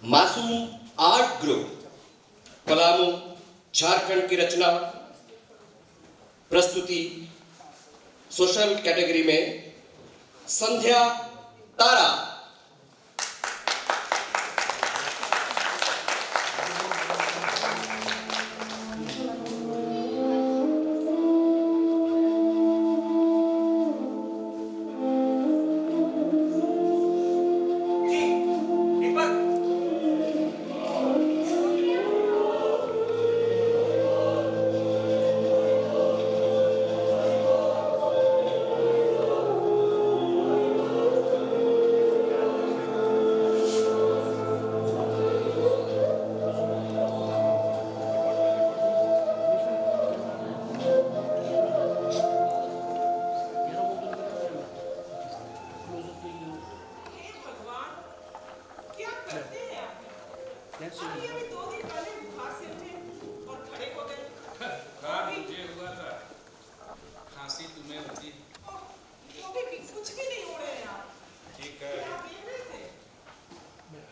मासूम art group Palamu Jharkhand की रचना प्रस्तुति सोशल कैटेगरी में संध्या तारा।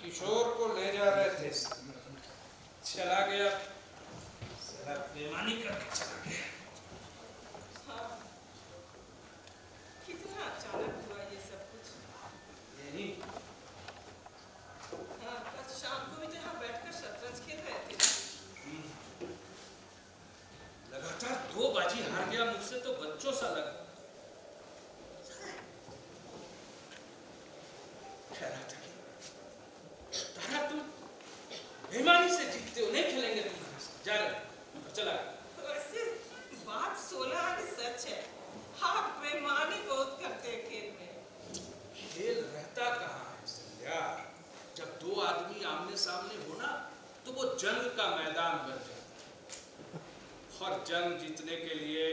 किशोर को ले जा रहे थे, चला गया, बेईमानी करके चला गया। हाँ, कितना अचानक हुआ ये सब कुछ। यही हाँ, कल शाम को भी जहाँ बैठकर शतरंज खेल रहे थे। लगातार 2 बाजी हार गया मुझसे, तो बच्चों सा लगा। तारा तुम बेईमानी से जीतते हो, नहीं खेलेंगे तुम, जा रहे चला। वैसे बात 16 आने सच है। आप बेईमानी बहुत करते हैं खेल में। खेल रहता कहाँ है संध्या? जब 2 आदमी आमने सामने हो ना, तो वो जंग का मैदान बन जाता। और जंग जीतने के लिए,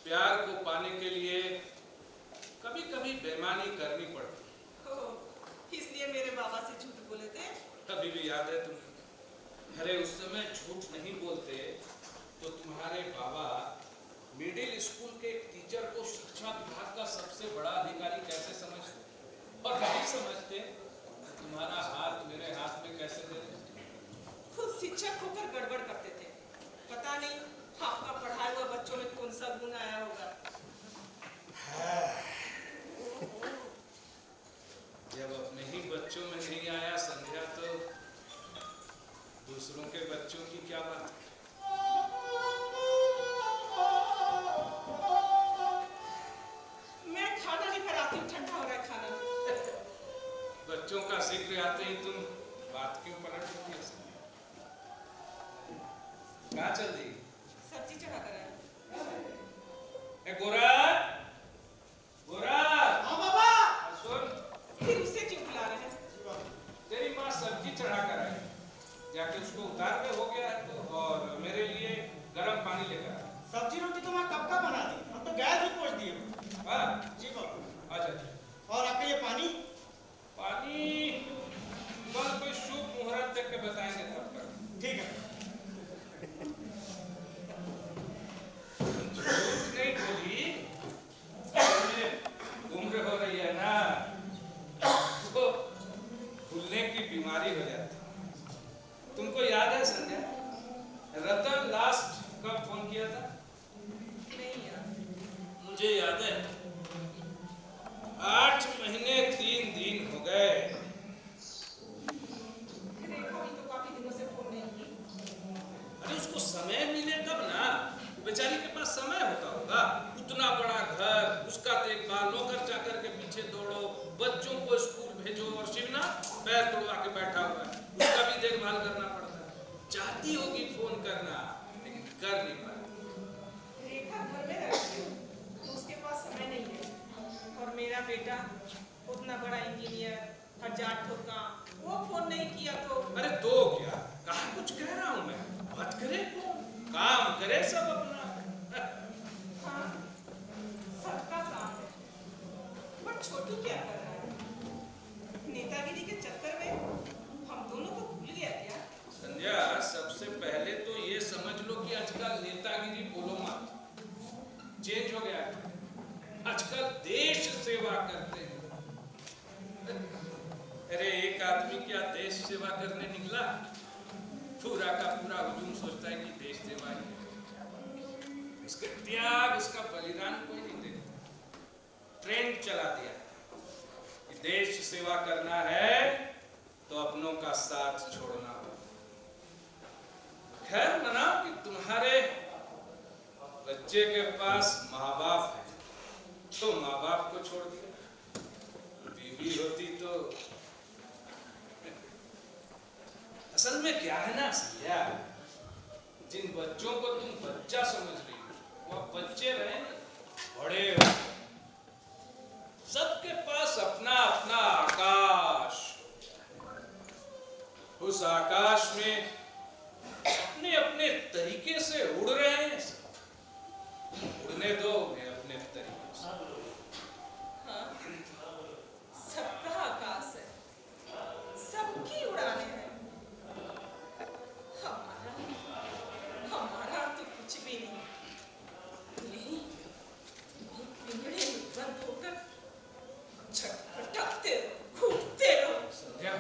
प्यार को पाने के लिए कभी कभी बेईमानी करनी पड़ती। इसलिए मेरे बाबा से झूठ बोले थे। अभी भी याद है तुम्हें? अरे उस समय झूठ नहीं बोलते तो तुम्हारे बाबा मिडिल स्कूल के एक टीचर को शिक्षा विभाग का सबसे बड़ा अधिकारी कैसे समझते, और नहीं समझते तुम्हारा हाथ मेरे हाथ में कैसे दे देते। खुद शिक्षक होकर गड़बड़ करते थे। पता नहीं आपका पढ़ाया हुआ बच्चों में कौन सा गुण आया होगा। जब अपने ही बच्चों में नहीं आया संध्या, तो दूसरों के बच्चों की क्या बात। मैं खाना लेकर आती हूँ, ठंडा हो रहा है खाना। बच्चों का जिक्र आते ही तुम बात क्यों पलट देती हो? कहाँ चल दी? सब्जी चढ़ा कर आया। ए गोरा, गोरा। हाँ बाबा। सुन, फिर उसे क्यों बुला रहे हैं? तेरी माँ सब्जी चढ़ा कर आई, जाके उसको उतार के हो गया है, तो और मेरे लिए गर्म पानी लेकर आ। सब्जी रोटी तो मैं कब का बना दी, हम तो गैस भी पहुंच दिए। हाँ जी बाबू। अच्छा। और आपका ये पानी? पानी कल कोई शुभ मुहूर्त देख के बताएंगे तब तक। ठीक है। झूठ नहीं बोली, उम्र हो रही है ना, तो भूलने की बीमारी हो जाती है। तुमको याद है संध्या, रतन लास्ट कब फोन किया था? नहीं यार। मुझे याद है, 8 महीने 3 दिन हो गए। रेखा भी तो काफी दिनों से फोन नहीं की। अरे उसको समय मिले तब ना, बेचारी के पास समय होता होगा। उतना बड़ा घर, उसका देखभाल, नौकर चाकर के पीछे दौड़ो, बच्चों को स्कूल भेजो, और शिवना पैर तोड़वा के बैठा हुआ है, उसका भी देखभाल करना पड़ता है। चाहती होगी फोन करना, लेकिन कर नहीं पाती। रेखा घर में रहती है, तो उसके पास समय नहीं है। और मेरा बेटा उतना बड़ा इंजीनियर, 1000 ठोका, वो फोन नहीं किया तो। अरे तो क्या, कहा कुछ कह रहा हूं मैं, मत करे फोन, काम करे सब अपना। हाँ, सबका काम है, पर छोटू क्या कर रहा है? नेतागिरी के चक्कर में हम दोनों को भूल गया क्या? संध्या, सबसे पहले तो ये समझ लो कि आजकल नेतागिरी बोलो मत, चेंज हो गया है। आजकल देश सेवा करते हैं। अरे एक आदमी क्या देश सेवा करने निकला? पूरा का पूरा हुजूम सोचता है कि देश सेवा ही है। उसका त्याग, उसका बलिदान कोई नहीं देखता। ट्रेंड चला दिया कि देश सेवा करना है तो अपनों का साथ छोड़ना होगा। खैर मनाओ कि तुम्हारे बच्चे के पास माँ बाप है तो माँ बाप को छोड़ दिया। बीवी होती तो असल में क्या है ना संध्या, जिन बच्चों को तुम बच्चा समझ रही हो वह बच्चे रहे नहीं, बड़े हो। सबके पास अपना अपना आकाश, उस आकाश में अपने अपने तरीके से उड़ रहे हैं। उड़ने दो उन्हें अपने तरीके से। हाँ, सबका आकाश है, सबकी उड़ाने हैं। हमारा तो कुछ भी नहीं। पिंजड़े में बंद होकर छटपटाते रहो, घूमते रहो। संध्या,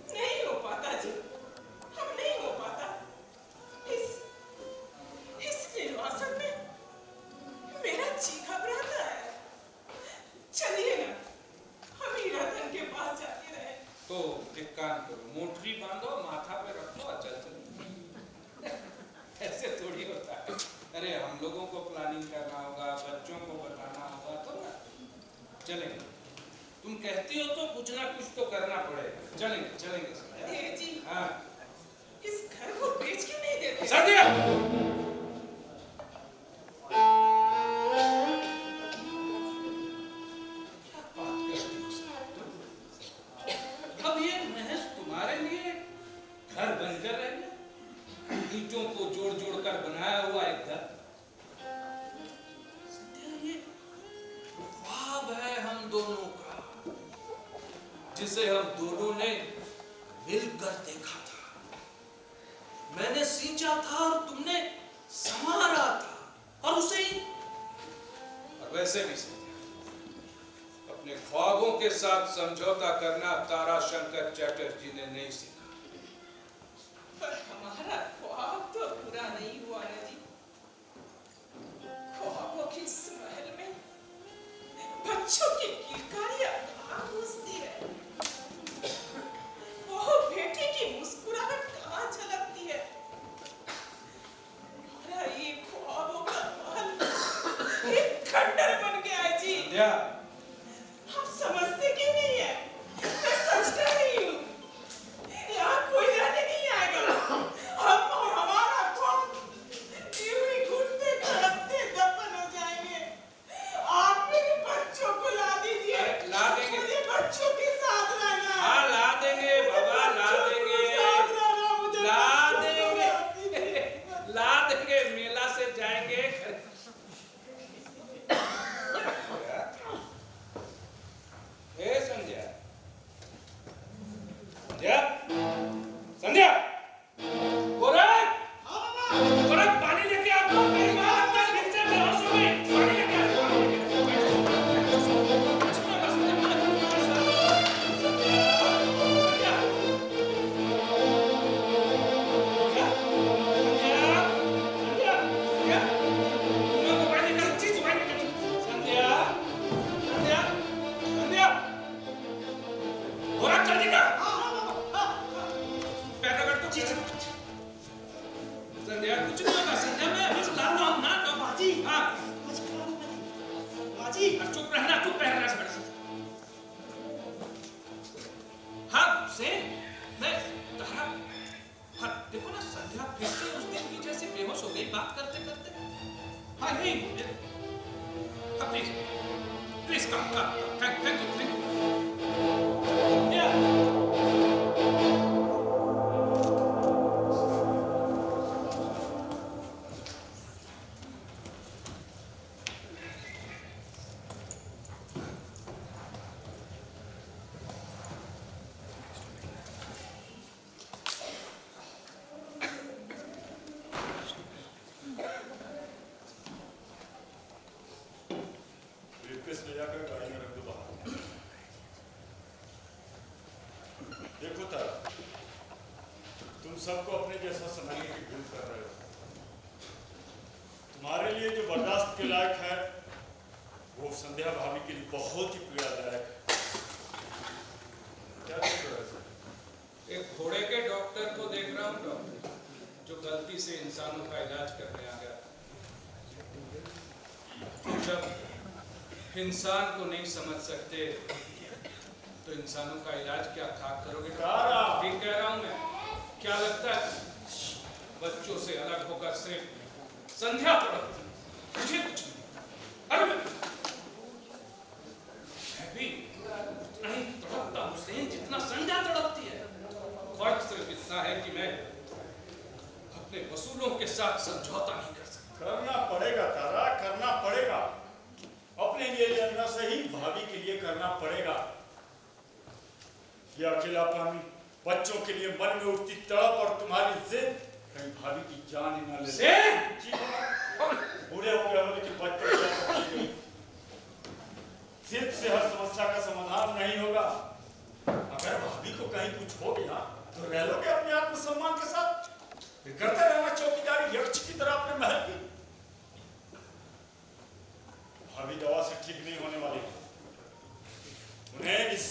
नहीं हो पाता जी, हम नहीं हो पाता। इस निर्वासन में मेरा जी घबराता है। चलिए ना, हम ही रतन के पास जाते रहे। तो एक काम करो, मोटरी बांधो, माथा पे रखो और चल चलो। ऐसे थोड़ी होता है। अरे हम लोगों को प्लानिंग करना होगा, बच्चों को बताना होगा तो ना चलेंगे। तुम कहती हो तो कुछ ना कुछ तो करना पड़ेगा। चलेंगे चलेंगे संध्या। देव जी, हाँ इस घर को बेच के नहीं देते। संध्या, क्या बात करती हो संध्या? अब ये महज तुम्हारे लिए घर बनकर रह गया, ईंटों को जोड़ जोड़ कर बनाया हुआ एक घर। संध्या, ये ख्वाब है हम दोनों का, जिसे हम दोनों ने मिलकर देखा था। मैंने सींचा था और तुमने संवारा था, और उसे ही। और वैसे भी संध्या, अपने ख्वाबों के साथ समझौता करना ताराशंकर चैटर्जी ने नहीं सीखा। पर हमारा ख्वाब तो पूरा नहीं हुआ ना जी। ख्वाबों के इस महल में बच्चों की किलकारियां कहाँ घुसती है? वो बेटे की मुस्कुराहट कहाँ झलकती है? हमारा ये ख्वाबों का महल एक खंडर बन गया है जी। संध्या, आप समझते क्यों नहीं है? मैं सच कह रही हूँ, यहाँ कोई रहने नहीं आएगा। हम और हमारा ख्वाब यूं ही घुटते तड़पते दफन हो जाएंगे। आप मेरे बच्चों को ला दीजिए। ला देंगे। मुझे बच्चों के साथ रहना है। हाँ ला देंगे बाबा, ला देंगे, ला देंगे, ला देंगे। मेला से जाएंगे। ए संध्या, संध्या, संध्या, गोरख, गोरख, पानी लेके आओ। मेरी बात मैं फिर से बेहोश हो गई। पानी लेके आओ, पानी लेके आओ। चुप रहना, चुप रहना। हाँ से मैं कहा, हाँ देखो ना संध्या फिर से उस दिन की जैसे बेहोश हो गई बात करते करते। हाँ नहीं, हाँ please please come come, thank you thank you. Briefcase ले जाकर गाड़ी में रख दो। देखो तारा, तुम सबको अपने जैसा समझने की भूल कर रहे हो। तुम्हारे लिए जो बर्दाश्त के लायक है वो संध्या भाभी के लिए बहुत ही पीड़ादायक है। क्या देख रहे हो? एक घोड़े के डॉक्टर को देख रहा हूँ, डॉक्टर जो गलती से इंसानों का इलाज करने आ गया। तो जब इंसान को नहीं समझ सकते तो इंसानों का इलाज क्या खाक करोगे? ठीक कह रहा हूँ मैं। क्या लगता है बच्चों से अलग होकर सिर्फ संध्या तड़पती, मुझे कुछ नहीं। अरे मैं भी उतना ही तड़पता हुसैन जितना संध्या तड़पती है। फर्क सिर्फ इतना है कि मैं अपने वसूलों के साथ समझौता नहीं कर सकता। करना पड़ेगा तारा, करना पड़ेगा। अपने लिए करना सही, भाभी के लिए करना पड़ेगा। ये अकेलापन, बच्चों के लिए मन में उठती तड़प और तुम्हारी जिद कहीं भाभी की जान ही ना ले ले। जी बूढ़े हो गए हो लेकिन बच्चों की जिद से हर समस्या का समाधान नहीं होगा। अगर भाभी को कहीं कुछ हो गया तो रह लोगे अपने आत्मसम्मान के साथ? फिर करते रहना चौकीदारी यक्ष की तरह अपने महल की। भाभी दवा से ठीक नहीं होने वाली। उन्हें इस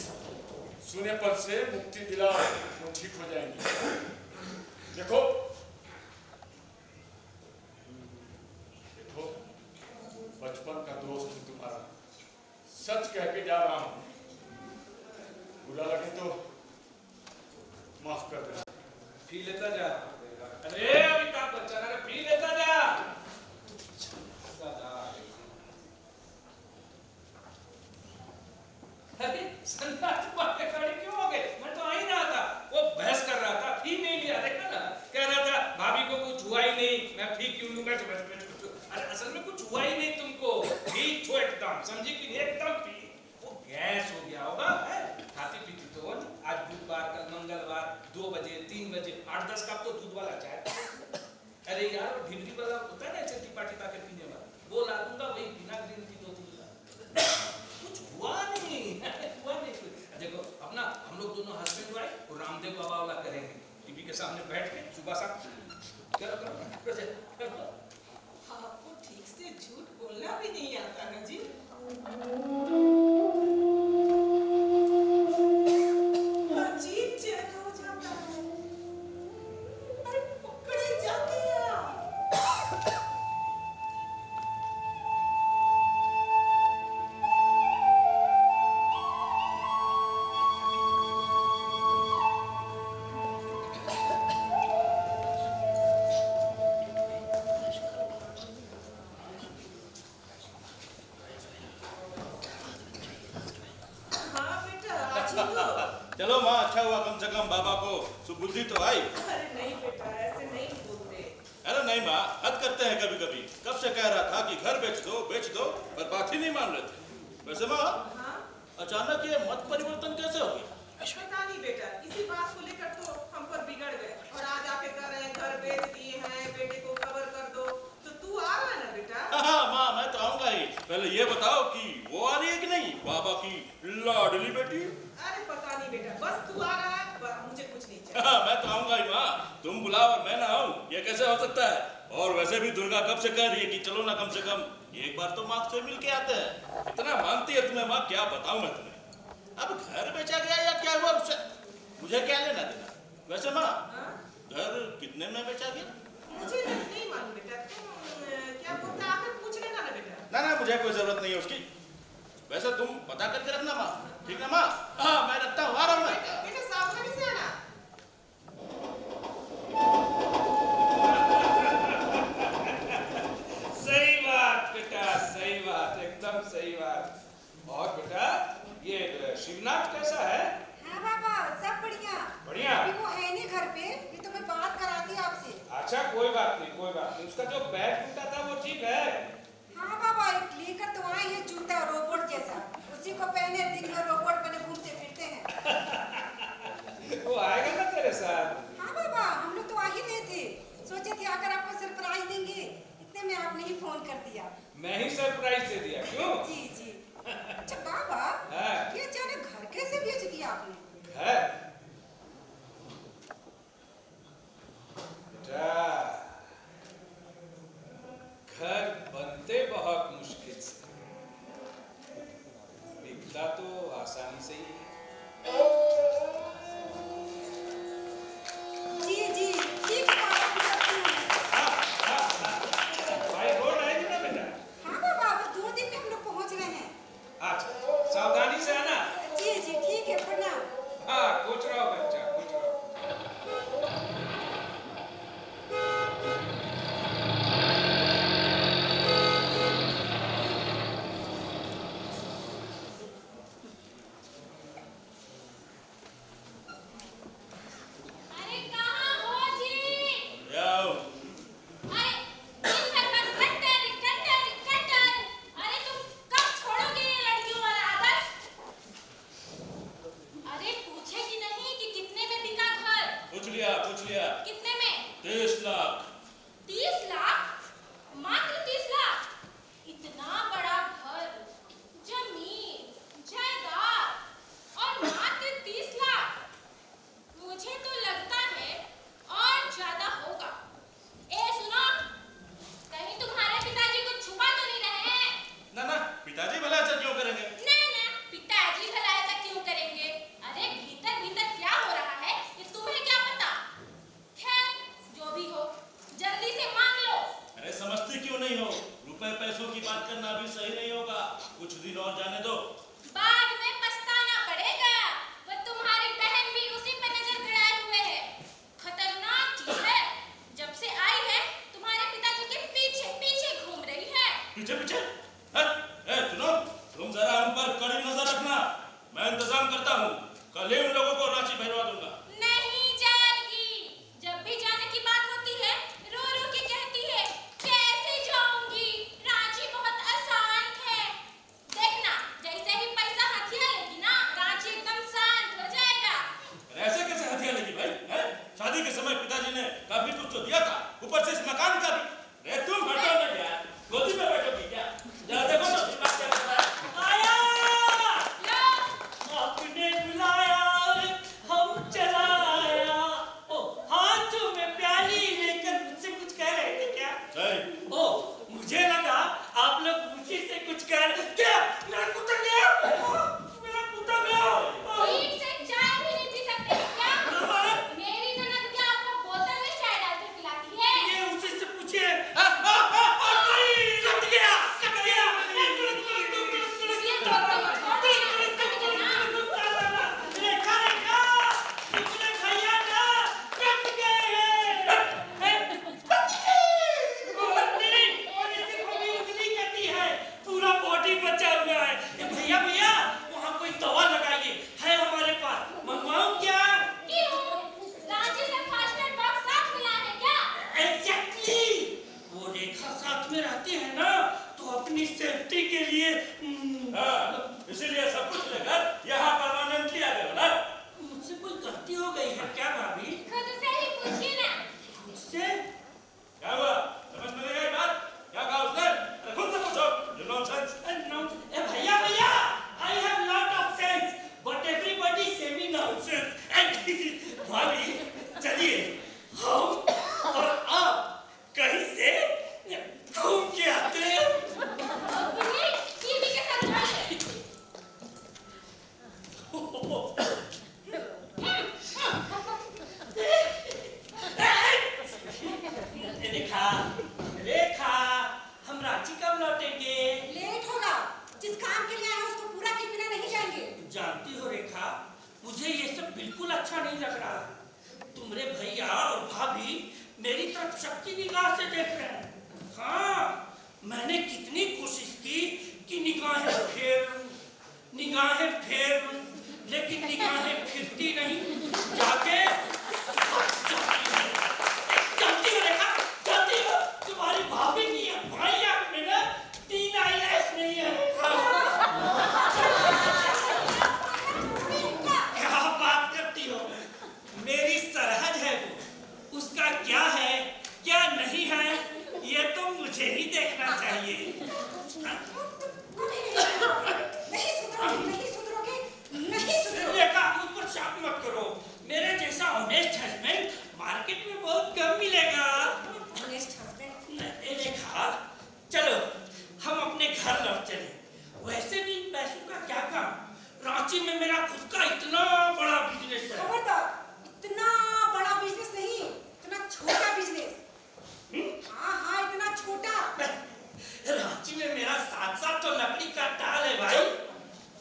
सूनेपन से मुक्ति दिलाओ, वो ठीक हो जाएंगे। देखो देखो, बचपन का दोस्त तुम्हारा, सच कह के जा रहा हूं, बुरा लगे तो माफ कर देना। पी लेता जा। अरे अमिताभ बच्चन, अरे पी लेता जा। अरे संध्या तुम्हारे खड़े क्यों हो गए? मैं तो आ ही रहा था। वो बहस कर रहा था, फी नहीं लिया। देखा ना, कह रहा था भाभी को कुछ हुआ ही नहीं, मैं फी क्यों लूंगा? अरे असल में कुछ हुआ ही नहीं तुमको। फी छो एकदम, समझी कि एकदम फी। वो गैस हो गया होगा। खाती पीती तो आज बुधवार, कल मंगलवार, 2 बजे 3 बजे 8-10 कप तो दूध वाला चाय। अरे यार वो ढिबरी वाला होता है ना, चट्टी पाटी ताके पीने वाला, वो ला दूंगा। वही बिना ग्रीन टी 2 दूंगा। कुछ हुआ नहीं, हुआ नहीं कुछ। देखो अपना हम लोग दोनों हस्बैंड वाइफ वो रामदेव बाबा वाला करेंगे, टीवी के सामने बैठ के सुबह शाम। करो। आपको ठीक से झूठ बोलना भी नहीं आता ना जी? अजीब चैन हो जाता है। अरे पकड़े जाते हैं आप। हाँ बेटा, आज ही तो। चलो माँ, अच्छा हुआ कम से कम बाबा को सुबुद्धि तो आई। अरे नहीं बेटा, ऐसे नहीं बोलते। अरे नहीं माँ, हद करते हैं कभी कभी। कब से कह रहा था कि घर बेच दो, पर बात ही नहीं मान रहे थे। वैसे माँ, हाँ अचानक ये मत परिवर्तन कैसे हो गया? पता नहीं बेटा, इसी बात को लेकर तो हम पर बिगड़ गए और आज आके कह रहे हैं घर बेच दिए हैं, बेटे को कवर कर दो। तो तू आ रहा है ना बेटा? हाँ माँ, मैं तो आऊंगा ही। पहले ये बताओ कि वो आ रही है कि नहीं, बाबा की लाडली बेटी? अरे पता नहीं बेटा, बस तू आ रहा है, मुझे कुछ नहीं चाहिए। हाँ, मैं तो आऊंगा ही माँ। तुम बुलाओ और मैं ना आऊं, ये कैसे हो सकता है? और वैसे भी दुर्गा कब से कह रही है कि चलो ना कम से कम एक बार तो माँ से मिल के आते हैं। इतना मानती है तुम्हें माँ, क्या बताऊं मैं तुम्हें। अब घर बेचा गया या क्या हुआ उससे मुझे क्या लेना देना? वैसे माँ, हाँ? घर कितने में बेचा गया? मुझे नहीं मालूम बेटा, तुम क्या बोलते आकर पूछ लेना ना बेटा। ना मुझे कोई जरूरत नहीं है उसकी। वैसे तुम पता करके रखना माँ, ठीक ना माँ? हाँ मैं रखता हूँ, आ रहा हूँ मैं। बेटा सावधानी से आना। सही बात बेटा, सही बात, एकदम सही बात। और बेटा ये शिवनाथ कैसा है? हाँ बाबा, सब बढ़िया। बढ़िया? अभी वो है नहीं घर पे, ये तो मैं बात कराती आपसे। अच्छा कोई बात नहीं, कोई बात नहीं। उसका जो पैर टूटा था वो ठीक है? हाँ बाबा, एक लेकर तो आए हैं जूता रोबोट जैसा, उसी को पहने दिन में रोबोट बने घूमते फिरते हैं। वो आएगा ना तेरे साथ? हाँ बाबा, हम लोग तो आ ही रहे थे, सोचे थे अगर आपको सरप्राइज देंगे, इतने में आपने ही फोन कर दिया। मैं ही सरप्राइज दे दिया, क्यों? जी जी। अच्छा बाबा, हाँ। ये अचानक घर कैसे बेच दिया आपने? है हाँ पूछ रहा हूँ बच्चा, पूछ रहा हूँ। अरे कहाँ हो जी? जाओ। अरे दिन भर बस कटर कटर कटर। अरे तुम कब छोड़ोगे ये लड़कियों वाला आदत? अरे पूछेगी नहीं कि कितने में बिका घर? पूछ लिया, पूछ लिया। कितने में? 30 लाख। 30 लाख? मात्र 30 लाख? इतना बड़ा घर, जमीन, जायदाद और मात्र 30 लाख? मुझे तो लगता है और ज्यादा होगा। ए सुनो, कहीं तुम्हारे पिताजी कुछ छुपा तो नहीं रहे हैं? ना ना, पिताजी भला ऐसा क्यों करेंगे? ना ना, पिताजी भला ऐसा क्यों करेंगे? अरे भीतर भीतर क्या हो रहा है ये तुम्हें क्या पता? खैर जो भी हो, जल्दी से मांग लो। अरे समझती क्यों नहीं हो? रुपए पैसों की बात करना भी सही नहीं होगा। कुछ दिन और जाने दो। बाद में पछताना पड़ेगा। वो तुम्हारी बहन भी उसी पर नजर गड़ाए हुए है। खतरनाक चीज है। जब से आई है तुम्हारे पिताजी के पीछे पीछे घूम रही है। पीछे पीछे? ए सुनो, तुम जरा उन पर कड़ी नजर रखना। मैं इंतजाम करता हूँ। कल ही उन लोगों को रांची भिजवा दूंगा। नहीं जाएगी। जब भी जाने की बात होती है रो रो के कहती है कैसे जाऊंगी, रांची बहुत आसान है। देखना जैसे ही पैसा हथिया लेगी ना, रांची एकदम शांत हो जाएगा। अरे ऐसे कैसे हथिया लेगी भाई? हैं? शादी के समय पिताजी ने काफी कुछ तो दिया था, ऊपर से इस मकान का भी। अरे तुम बैठो ना यार, गोदी में बैठोगी क्या? जरा देखो तो दिमाग क्या करता है। आया, लो आपने बुलाया, हम चला आया। ओ, हाथों में प्याली लेकर मुझसे कुछ कह रहे थे क्या? नहीं। ओ, मुझे लगा आप लोग मुझे से कुछ कह रहे। क्या? मेरा कुत्ता गया? मेरा कुत्ता गया? ठीक से चाय भी नहीं पी सकते हो क्या? मेरी ननद क्या आपको बोतल में चाय डालकर पिलाती है? ये उसी से पूछिए। कट गया, कट गया। इसलिए तो तुम छोड़ देना, कट गया ना। रेखा, रेखा, तुमने भैया ना कट गए। नहीं, और इससे कोई उंगली कटी है, पूरा बॉडी बचा हुआ है। ए भैया, भैया, वहाँ कोई दवा लगाइए, है हमारे पास, मंगवाऊं क्या? क्यों? रांची से फास्ट एड बॉक्स साथ मिला है क्या? एग्जैक्टली, वो रेखा साथ में रहती है ना, तो अपनी सेफ्टी के लिए हाँ, इसीलिए सब कुछ लेकर यहाँ परमानेंटली आ गए ना। मुझसे कोई गलती हो गई है क्या भाभी? खुद से ही पूछिए ना। मुझसे? क्या हुआ? समझ में नहीं आई बात? क्या कहा उसने? अरे खुद से पूछो। You nonsense. ए भैया, भैया, I have lot of sense, but everybody say me nonsense. भाभी, चलिए, हम और आप कहीं से घूम के आते हैं। अपनी बीवी के साथ जाइए। रेखा, रेखा, हम रांची कब लौटेंगे? लेट होगा। जिस काम के लिए आए हैं उसको पूरा किए बिना नहीं जाएंगे। जानती हो रेखा, मुझे ये सब बिल्कुल अच्छा नहीं लग रहा। तुम्हारे भैया और भाभी मेरी तरफ शक्ति निगाह से देख रहे हैं। हाँ, मैंने कितनी कोशिश की कि निगाहें फेर लूं, निगाहें फेर लूं, लेकिन निगाहें फिरती नहीं, जाके जानती हो रेखा, जानती हो तुम्हारी भाभी की भाई आंख में ना 3 आईलैश नहीं है। क्या बात करती हो? मेरी सरहद है वो, उसका क्या है क्या नहीं है ये तो मुझे ही देखना चाहिए। नहीं सुधरोगे, नहीं सुधरोगे, नहीं सुधरोगे। रेखा, मुझ पर शक मत करो। मेरे जैसा ऑनेस्ट हस्बैंड मार्केट में बहुत कम मिलेगा। Honest husband। रेखा, चलो हम अपने घर लौट चले। वैसे भी इन पैसों का क्या काम? रांची में मेरा खुद का इतना बड़ा बिजनेस है। खबरदार, इतना बड़ा बिजनेस नहीं, इतना छोटा बिजनेस। हाँ हाँ, इतना छोटा। रांची में मेरा 7-7 तो लकड़ी का टाल है भाई।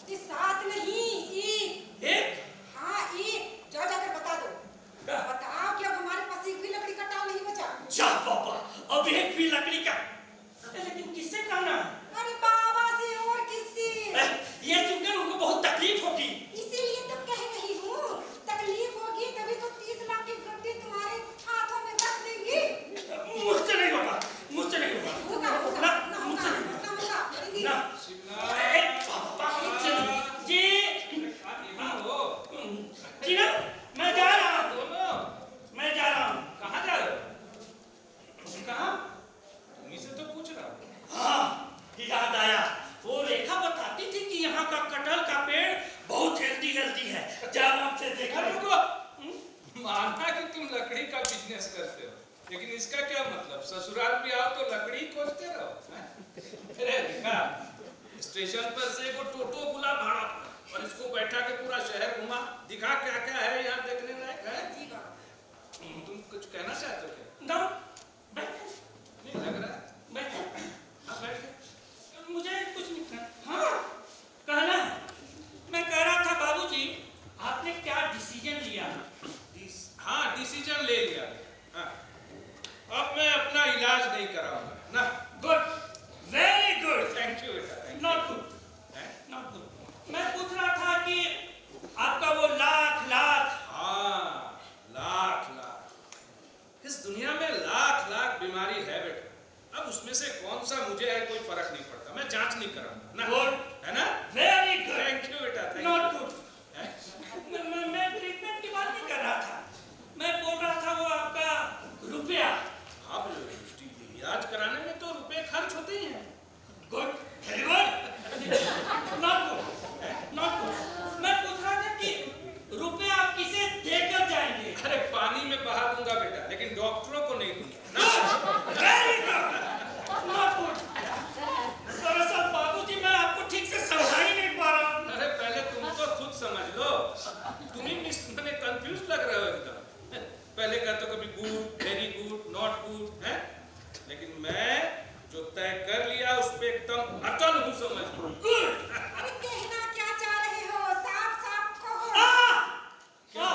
ये 7 नहीं, एक। एक? हाँ, जीना, मैं जा रहा हूँ। दोनों मैं जा रहा हूँ। कहाँ जा रहे हो? कहाँ? तुम्ही से तो पूछ रहा हूँ। हाँ, याद आया। वो रेखा बताती थी कि यहाँ का कटहल का पेड़ बहुत हेल्दी है। जा रहा हूँ से देखा। अरे रुको, माना कि तुम लकड़ी का बिजनेस करते हो, लेकिन इसका क्या मतलब? ससुराल भी आओ तो लकड़ी खोजते रहो। अरे देखा, स्टेशन पर से वो टोटो बुला भाड़ा और इसको बैठा के पूरा शहर घुमा, दिखा क्या क्या है यहाँ देखने लायक है। जी बाबा। तुम कुछ कहना चाहते हो क्या? ना, बैठ। नहीं लग रहा है। बैठ। हाँ बैठ। मुझे कुछ नहीं कहना। हाँ, कहना है। मैं कह रहा था बाबूजी, आपने क्या डिसीजन लिया? हाँ, डिसीजन ले लिया। हाँ, अब मैं अपना इलाज नहीं कराऊंगा ना। Good, very good. Thank you बेटा। Not good, not good. मैं पूछ रहा था कि आपका वो लाख हाँ, लाख इस दुनिया में लाख बीमारी है बेटा। अब उसमें से कौन सा मुझे है कोई फर्क नहीं पड़ता। मैं जांच नहीं कराऊंगा ना। गुड, है ना? Very good. थैंक यू बेटा। Not good. मैं ट्रीटमेंट की बात नहीं कर रहा था। मैं बोल रहा था वो आपका रुपया। अब इलाज कराने में तो रुपए खर्च होते ही हैं। Good, very good. Not good, not good. मैं पूछ रहा था कि रुपया आप किसे देकर जाएंगे? अरे पानी में बहा दूंगा बेटा, लेकिन डॉक्टरों को नहीं दूंगा। Very good, not good. दरअसल बाबूजी, मैं आपको ठीक से समझा ही नहीं पा रहा हूँ। अरे पहले तुम तो खुद समझ लो। तुम ही मैंने कंफ्यूज लग रहे हो एकदम। पहले कहते हो कभी good, very good, not good है, लेकिन मैं जो तय कर लिया उस पे एकदम अटल हूँ, समझ लो। गुड। अरे कहना क्या चाह रहे हो? साफ कहो। क्या?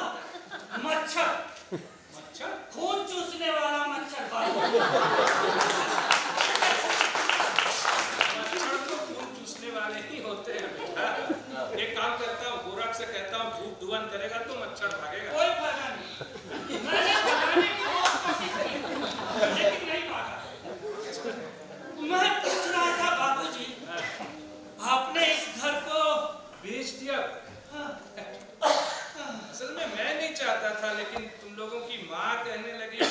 मच्छर। मच्छर? खून चूसने वाला मच्छर बाबू। मच्छर तो खून चूसने वाले ही होते हैं बेटा। एक काम करता हूँ, गोरख से कहता हूँ धूप धुआं करेगा तो मच्छर भागेगा। कोई फायदा नहीं। मैंने भगाने की बहुत कोशिश की, लेकिन नहीं भागा। मैं पूछ रहा था बाबूजी, आपने इस घर को बेच दिया। असल में मैं नहीं चाहता था, लेकिन तुम लोगों की माँ कहने लगी कि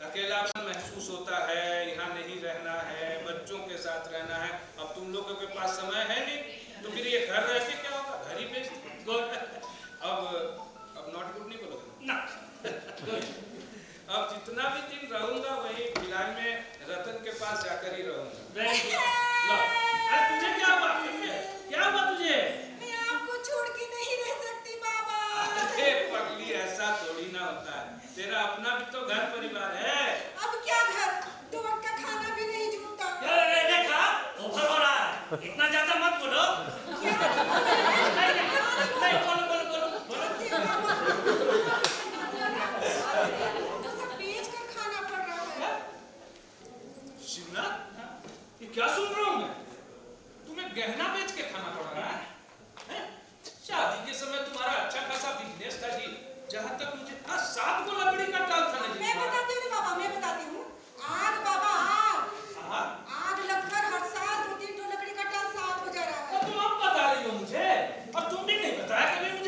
अकेलापन महसूस होता है, यहाँ नहीं रहना है, बच्चों के साथ रहना है। अब तुम लोगों के पास समय है नहीं, तो फिर ये घर रह के क्या होगा? घर ही बेच दो। अब नॉट गुड नहीं बोलोगे ना। अब जितना भी दिन रहूंगा वही फिलहाल में रतन के पास जाकर ही रहूंगा। Very good. अरे तुझे क्या हुआ? क्या हुआ तुझे? मैं आपको छोड़ के नहीं रह सकती बाबा। अरे पगली, ऐसा थोड़ी ना होता है। तेरा अपना भी तो घर परिवार है। अब क्या घर? दो वक्त का खाना भी नहीं जुटता। ये देखा, ओवर हो रहा है। इतना ज्यादा मत बोलो। नहीं, बोलो। तो सब बेच कर खाना पड़ रहा है। शिवनाथ, ये क्या सुन रहा हूँ मैं? तुम्हें गहना बेच के खाना पड़ रहा है? हैं? शादी के समय तुम्हारा अच्छा खासा बिजनेस था जी। जहाँ तक मुझे 7 को लकड़ी का टाल था नहीं। मैं बताती हूँ बाबा, मैं बताती हूँ। आग बाबा, आग लगकर हर साल 2-3 लकड़ी का टाल साफ हो जा रहा है। तुम अब बता रही हो मुझे, और तुम भी नहीं बताया कभी मुझे।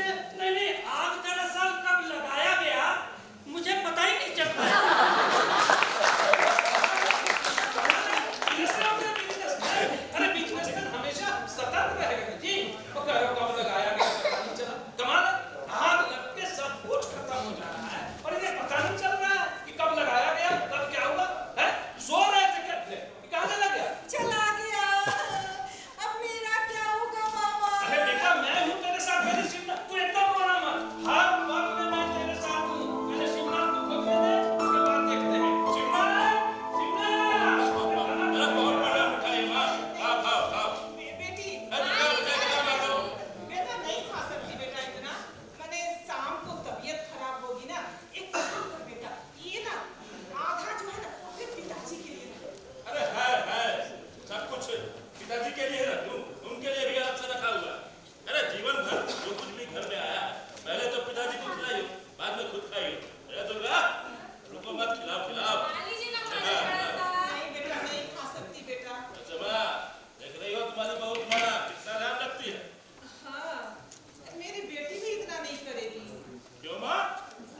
मामा,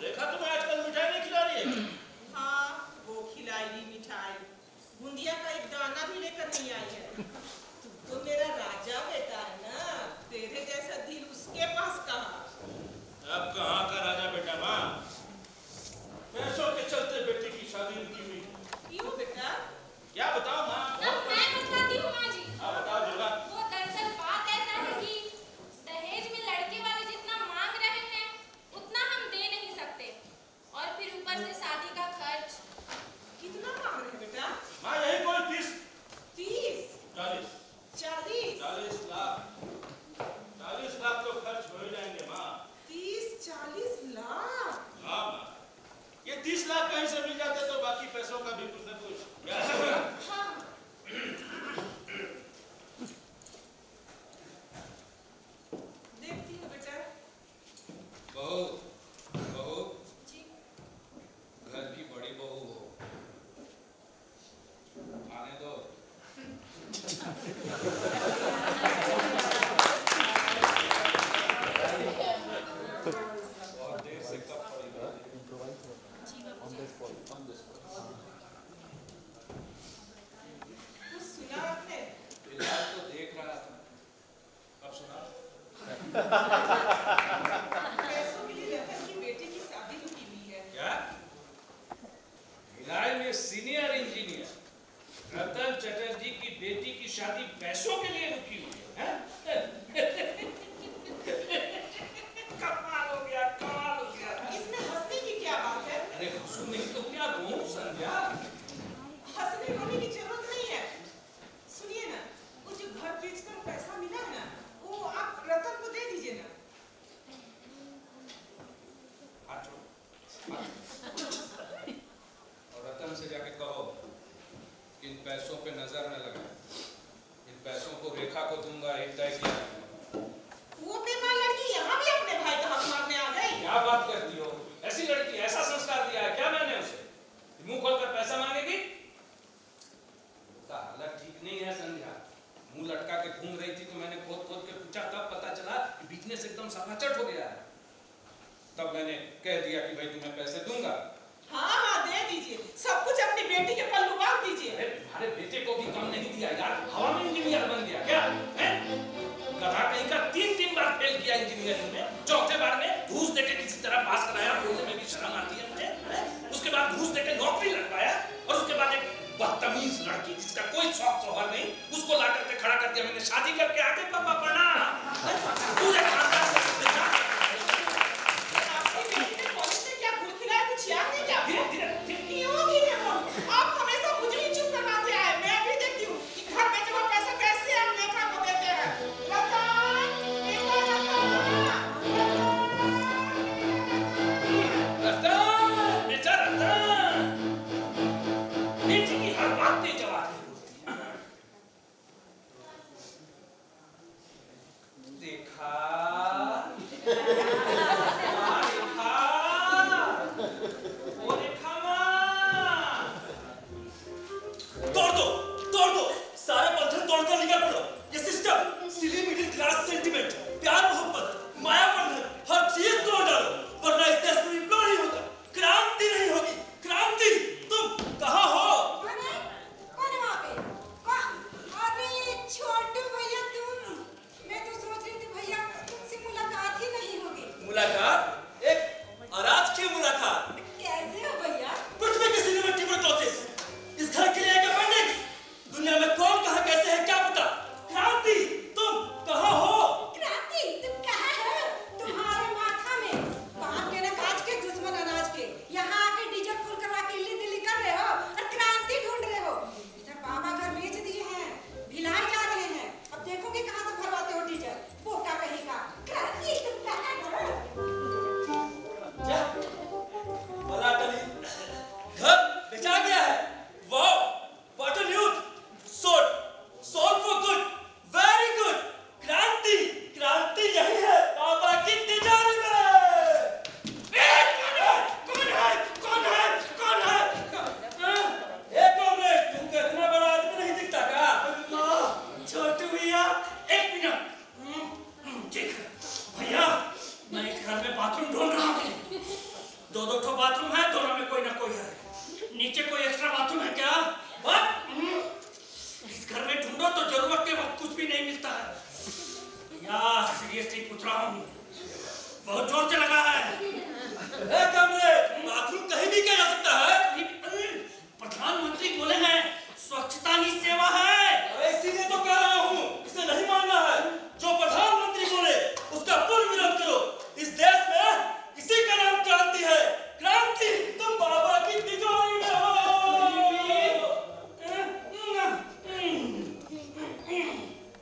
रेखा तुम्हें आजकल मिठाई नहीं खिला रही है? हाँ, वो खिलाएगी मिठाई। बूंदिया का एक दाना भी लेकर नहीं आई है। तू तो मेरा राजा बेटा है ना, तेरे जैसा दिल उसके पास कहाँ। अब कहाँ का राजा बेटा माँ? पैसों के चलते बेटे की शादी रुकी हुई। क्यों बेटा? क्या बताऊं माँ? अब मैं बताती हूँ माँ जी। हाँ बताओ दुर्गा। वो दरअसल बात ऐसा है कि दहेज में लड़के वाले जितना मांग रहे हैं उतना हम दे नहीं सकते, और फिर ऊपर से शादी का खर्च। कितना मांग रहे बेटा? माँ यही कोई 30 30 40 40 40 लाख 40 लाख तो खर्च हो ही जाएंगे माँ। 30-40 लाख? हाँ माँ, ये 30 लाख कहीं से मिल जाते तो बाकी पैसों का भी कुछ न कुछ। हाँ, देखती हूँ बेटा। बहू, बहू, जी। घर की बड़ी बहू हो, आने दो। और देर से कब पड़ेगा? जी बाबूजी। कुछ सुना आपने? फिलहाल तो देख रहा था। अब सुना। पैसों के लिए रतन की बेटी की शादी रुकी हुई है। क्या? भिलाई में सीनियर इंजीनियर रतन चटर्जी की बेटी की शादी पैसों के लिए रुकी हुई है, हैं? कमाल हो गया, कमाल हो गया। इसमें हंसने की क्या बात है? अरे हंसू नहीं तो क्या रोऊं संध्या? हंसने रोने की जरूरत नहीं है। सुनिए ना, वो जो घर बेचकर पैसा मिला है ना, वो आप रतन को दे दीजिए ना। हाथ छोड़ो। और रतन से जाके कहो कि इन पैसों पे नजर न लगाए। इन पैसों को रेखा को दूंगा, एक तय किया है। वो बेमार लड़की यहाँ भी अपने भाई का हक मारने आ गई। क्या बात करती हो? ऐसी लड़की, ऐसा संस्कार दिया है क्या मैंने उसे? मुंह खोलकर पैसा मांगेगी? उसका हालत ठीक नहीं है संध्या। मुंह लटका के घूम रही थी तो मैंने खोद खोद के पूछा, तब पता चला कि बिजनेस एकदम सपाचट हो गया है। तब मैंने कह दिया कि भाई तुम्हें पैसे दूंगा। हाँ हाँ, दे दीजिए। सब कुछ अपनी बेटी के पल्लू बांध दीजिए। अरे तुम्हारे बेटे को भी कम नहीं दिया यार, हवा में इंजीनियर बन गया क्या? हैं? गधा कहीं का 3 बार फेल किया इंजीनियरिंग में, चौथे बार में घूस देके किसी तरह पास कराया। बोलने में भी शर्म आती है मुझे, हैं? उसके बाद घूस देके नौकरी लगवाया, और उसके बाद एक बदतमीज लड़की जिसका कोई शौक शोहर नहीं, उसको ला करके खड़ा कर दिया। मैंने शादी करके आगे पापा बना पूरे खानदान को देखा। आपकी बेटी ने कॉलेज में क्या गुड़ खिलाया, कुछ याद नहीं क्या? धीरे धीरे क्यों गिरे हो? आप हमेशा मुझे ही चुप करवाते आए। मैं भी देखती हूँ कि घर में जमा पैसा कैसे हम लेखा को देते हैं। रतन, बेटा रतन, बेटा रतन, बेटी की हर बात पे जवाब दे बोलती है। देखा तोड़ दो सारे बंधन तोड़कर निकल पड़ो। ये सिस्टम, सिली मिडिल क्लास सेंटिमेंट, प्यार मोहब्बत, माया बंधन, हर चीज तोड़ डालो, वरना इस देश में विप्लव नहीं होगा, क्रांति नहीं होगी। क्रांति, तुम कहाँ हो? कौन है? कौन है वहाँ पे? अरे छोटू भैया तुम, मैं तो सोच रही थी भैया तुमसे मुलाकात ही नहीं होगी। मुलाकात? एक अराजकीय मुलाकात। कैसे हो भैया? पृथ्वी की सिनेमा ट्यूबरक्लोसिस, इस घर के लिए एक अपेंडिक्स। दुनिया में कौन कहाँ कैसे है क्या पता। क्रांति, तुम कहाँ हो? क्रांति तुम कहाँ हो? तुम्हारे माथा में कान के न काज के, दुश्मन अनाज के, यहाँ आके डीजल फुल करवा के इल्ली दिल्ली कर रहे हो और क्रांति ढूंढ रहे हो। इधर बाबा घर बेच दिए हैं, भिलाई जा रहे हैं, अब देखोगे कहाँ से भरवाते हो डीजल। पोका कहेगा क्रांति तुम कहाँ हो? क्या? बड़ा टली, घर बेचा गया है। Wow, what a news. Sold for good, very good. क्रांति, क्रांति यही है बाबा की तिजोरी में। कौन है? कौन है? कौन है? ए कॉमरेड, तुमको इतना बड़ा आदमी नहीं दिखता क्या? छोटू भैया, एक मिनट। ठीक है भैया, मैं इस घर में बाथरूम ढूंढ रहा हूँ। दो ठो बाथरूम है, दोनों में कोई ना कोई है। नीचे कोई एक्स्ट्रा बाथरूम है क्या? इस घर में ढूंढो तो जरूरत के वक्त कुछ भी नहीं मिलता है। यार सीरियसली पूछ रहा हूँ, बहुत जोर से लगा है। कमरे बाथरूम कहीं भी क्या जा सकता है? प्रधानमंत्री बोले हैं स्वच्छता ही सेवा है। इसीलिए तो कह रहा हूँ, इसे नहीं मानना है। जो प्रधानमंत्री बोले उसका पूर्ण विरोध करो। इस देश में इसी का नाम क्रांति है। क्रांति, तुम बाबा की तिजोरी में हो।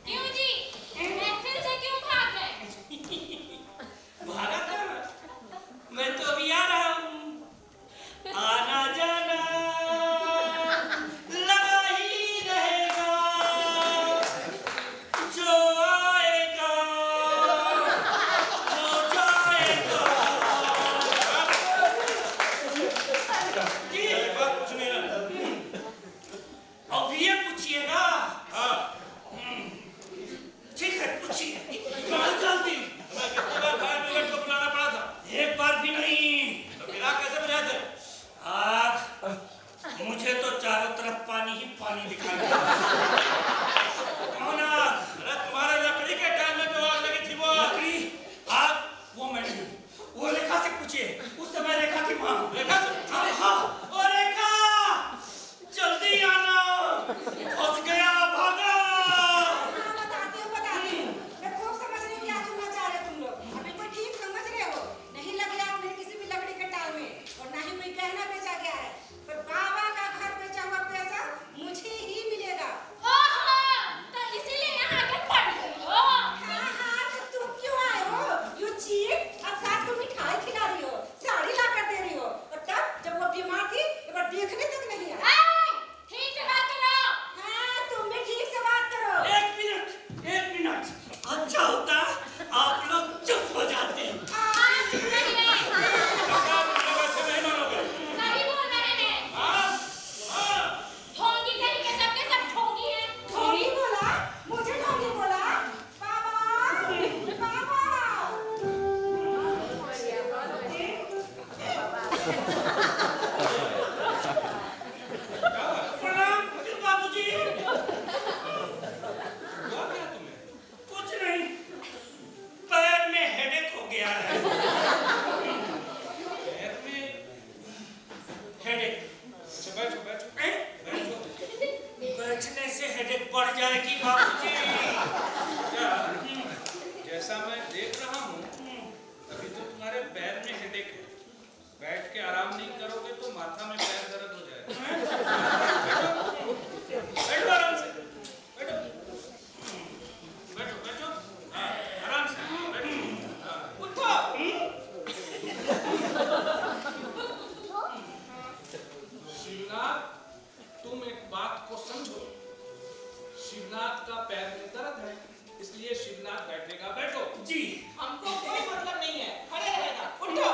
क्यों जी? महफिल से क्यों भाग गए? भागा था? मैं तो अभी आ रहा हूँ। आना जाना लगा ही रहेगा, जो आएगा जो जाएगा। जी, बात पूछनी है। अब ये पूछिएगा। हाँ, ठीक है, पूछिए। जल्दी। मैं कितनी बार फायर ब्रिगेड को बुलाना पड़ा था? एक बार भी नहीं। तो फिर आग कैसे बुझाए थे? आग, मुझे तो चारों तरफ पानी ही पानी दिखाई दे। कौन आग? अरे तुम्हारे लकड़ी के टाइम में जो आग लगी थी वो आग। लकड़ी आग? वो मैं नहीं, वो रेखा से पूछिए। उस समय रेखा थी वहाँ। रेखा से? हाँ, ओ रेखा, जल्दी आना, फंस गया, भागा। हाँ, बताती हूँ। मैं खूब समझ रही हूँ क्या सुनना चाह रहे हो तुम लोग। अभी तो ठीक समझ रहे हो। नहीं लगी आग मेरे किसी भी लकड़ी के टाल में, और ना ही कोई गहना बेचा गया है। पर बाबा का घर बेचा हुआ पैसा मुझे ही मिलेगा। ओहो, तो इसीलिए यहाँ आके पड़ गई हो। हाँ, तो तुम क्यों आए हो? You cheat! अब सास को मिठाई खिला रही हो, साड़ी ला कर दे रही हो, और तब जब वो बीमार थी एक बार देखने तक नहीं आई। ठीक से बात करो। हाँ, तुम भी ठीक से बात करो। एक मिनट। अच्छा होता आप लोग चुप हो जाते। हाँ, चुप नहीं है। सरकार मुझे वैसे नहीं मानोगे। सही बोल रहे हैं। ढोंगी तरीके सबके सब ढोंगी हैं। ढोंगी बोला? मुझे ढोंगी बोला? बाबा! प्रणाम बाबूजी। हुआ क्या तुम्हें? कुछ नहीं, पैर में हेडेक हो गया है। पैर में? हेडेक। अच्छा बैठो बैठो बैठो। बैठने से हेडेक बढ़ जाएगी बाबूजी। क्या? जैसा मैं देख रहा हूँ अभी तो तुम्हारे पैर में हेडेक है। बैठ के आराम नहीं करोगे तो माथा में पैर दर्द हो जाएगा। बैठो आराम से। बैठो। हाँ, आराम से बैठो। हाँ, उठो। शिवनाथ, तुम एक बात को समझो। शिवनाथ का पैर में दर्द है, इसलिए शिवनाथ बैठेगा। बैठो। जी, हमको कोई मतलब नहीं है, खड़े रहेगा। उठो।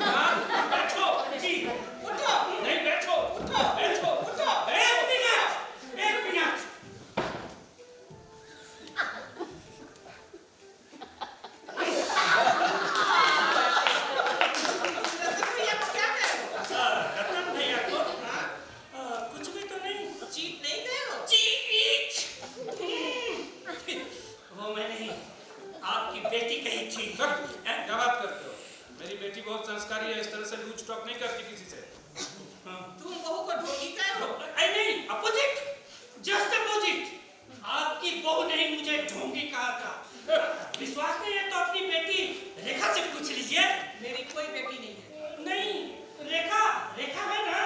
हाँ, बैठो। जी। उठो। नहीं बैठो। उठो। बैठो। उठो। एक मिनट। रतन भैया को क्या कह रहे हो? रतन भैया को कुछ भी तो नहीं। चीट नहीं कह रहे हो? चीट। वो मैं नहीं, आपकी बेटी कही थी। क्या बात करते हो? मेरी बेटी बहुत संस्कारी है, इस तरह से लूज टॉक नहीं करती किसी से। तुम बहू को ढोंगी कह रहे हो? नहीं, अपोजिट, जस्ट अपोजिट। आपकी बहू ने मुझे ढोंगी कहा था। विश्वास नहीं है तो अपनी बेटी रेखा से पूछ लीजिए। मेरी कोई बेटी नहीं है। नहीं, रेखा है ना?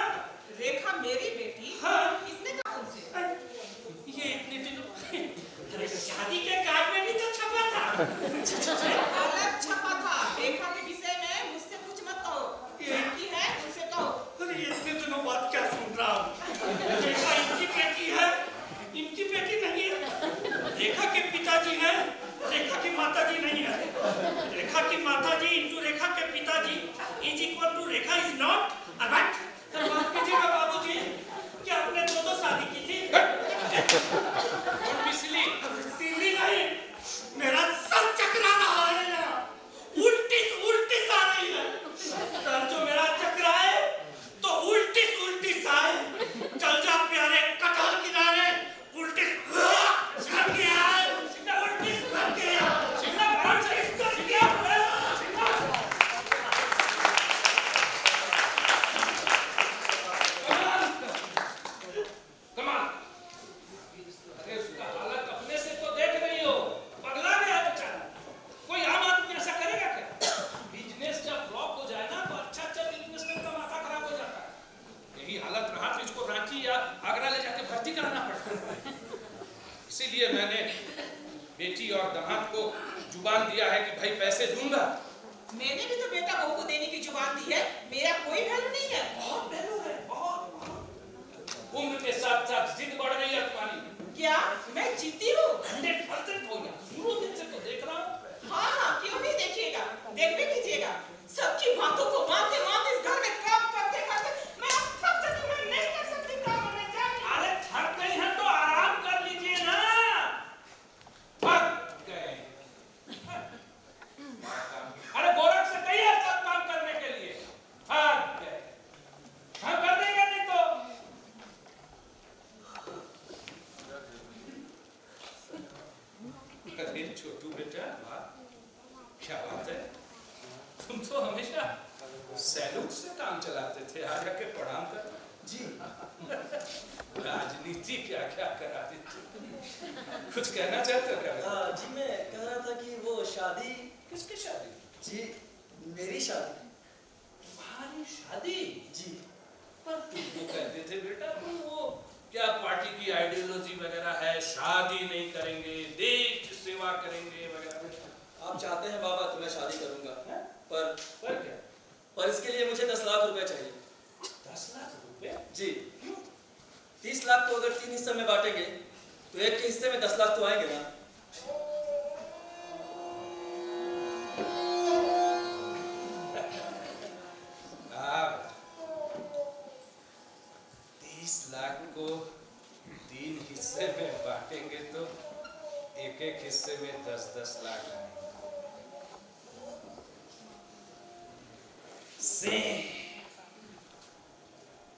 रेखा मेरी बेटी? हाँ। किसने कहा तुमसे? ये इतने दिनों अरे शादी के कार्ड में भी तो छपा था। अलग छपा था। रेखा के विषय में मुझसे कुछ मत कहो। लड़की है, उनसे कहो। अरे इतने दिनों बाद क्या सुन रहा हूँ? रेखा इनकी बेटी है, इनकी बेटी नहीं है। रेखा के पिताजी हैं, रेखा की माताजी नहीं है। रेखा की माताजी इंटू रेखा के पिताजी is equal to Rekha is not. अबट तो बात कीजिएगा बाबूजी, क्या आपने दो शादी की थी? कौन पिसली? सीधी नहीं, मेरा सर चकरा रहा है ना, उल्टी आ रही है। सर इसलिए मैंने बेटी और दामाद को जुबान दिया है कि भाई पैसे दूंगा। मैंने भी तो बेटा बहू को देने की जुबान दी है, मेरा कोई वैल्यू नहीं है। बहुत वैल्यू है, बहुत। उम्र के साथ साथ जिद बढ़ गई है तुम्हारी। क्या मैं जीती हूँ? 100% हो गया, शुरू दिन से तो देख रहा हूँ। हाँ हाँ, क्यों नहीं देखिएगा, देख भी कीजिएगा। सबकी बातों को मानते मानते इस घर में काम करते करते मैं अब थक चुकी, मैं नहीं कर सकती काम करने जाके। अरे थक गई है तो आराम कर लीजिए ना। थक गए। अरे गोरख से कहिए सब काम करने के लिए। थक गए। हाँ कर देंगे नहीं तो। अरे छोटू बेटा, वाह क्या बात है, तुम तो हमेशा सैलूट से काम चलाते थे, आज आके प्रणाम कर। जी राजनीति क्या क्या कराते थे, कुछ कहना चाहते हो क्या? जी मैं कह रहा था कि वो शादी। किसकी शादी? जी मेरी शादी। तुम्हारी शादी? जी पर तुम तो कहते थे बेटा वो क्या पार्टी की आइडियोलॉजी वगैरह है, शादी नहीं करेंगे, देश की सेवा करेंगे वगैरह। आप चाहते हैं बाबा तो मैं शादी करूंगा, पर क्या? पर इसके लिए मुझे 10 लाख रुपए चाहिए। 10 लाख रुपए? जी 30 लाख को अगर 3 हिस्से में बांटेंगे तो एक के हिस्से में 10 लाख तो आएंगे ना। आप 30 लाख को 3 हिस्से में बांटेंगे तो एक एक हिस्से में 10-10 लाख आएंगे।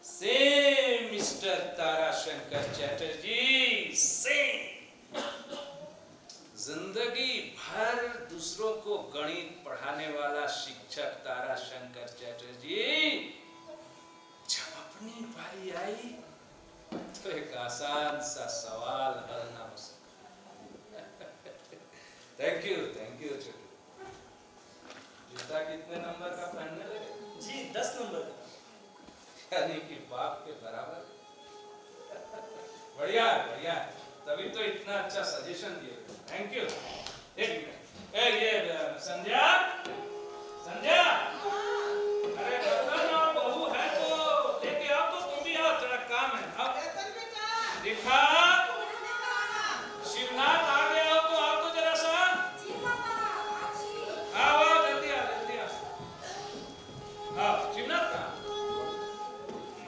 Same mister Tarashankar Chatterjee, same. जिंदगी भर दूसरों को गणित पढ़ाने वाला शिक्षक ताराशंकर चैटर्जी, जब अपनी बारी आई तो एक आसान सा सवाल हल ना हो सका। थैंक यू छोटू। जूता कितने नंबर का पहनने लगे? जी 10 नंबर का। यानी कि बाप के बराबर। बढ़िया बढ़िया, तभी तो इतना अच्छा सजेशन दिए। Thank you. एक मिनट, ये संध्या, संध्या, अरे बर्तन और बहू है तो लेके आओ, तो तुम भी आओ, तेरा काम है। आओ दिखा, शिवनाथ आ गए हो तो आओ तो जरा सा। आओ आओ जल्दी आओ, जल्दी आओ। हाँ शिवनाथ कहाँ?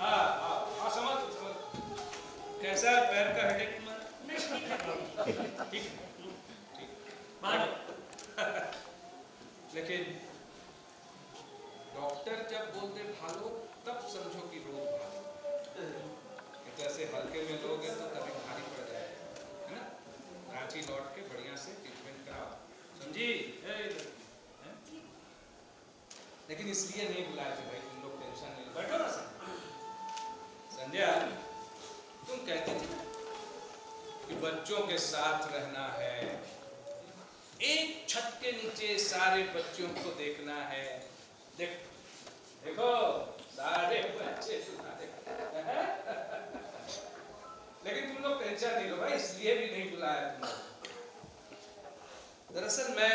हाँ समझ। कैसा है पैर का हेडेक तुम्हारा? ठीक लेकिन डॉक्टर जब बोलते भागो तब समझो कि रोग भागो। तो ऐसे हल्के में लोगे तो कभी भारी पड़ जाएगा, है ना? रांची लौट के बढ़िया से ट्रीटमेंट कराओ, समझी? लेकिन इसलिए नहीं बुलाए थे भाई, तुम लोग टेंशन नहीं लो, बैठो ना सर। संध्या, तुम कहती थी कि बच्चों के साथ रहना है, एक छत के नीचे सारे बच्चों को देखना है। देखो सारे बच्चे सुना देखते हैं। लेकिन तुम लोग टेंशन नहीं लो भाई, इसलिए भी नहीं बुलाया तुम लोग। दरअसल मैं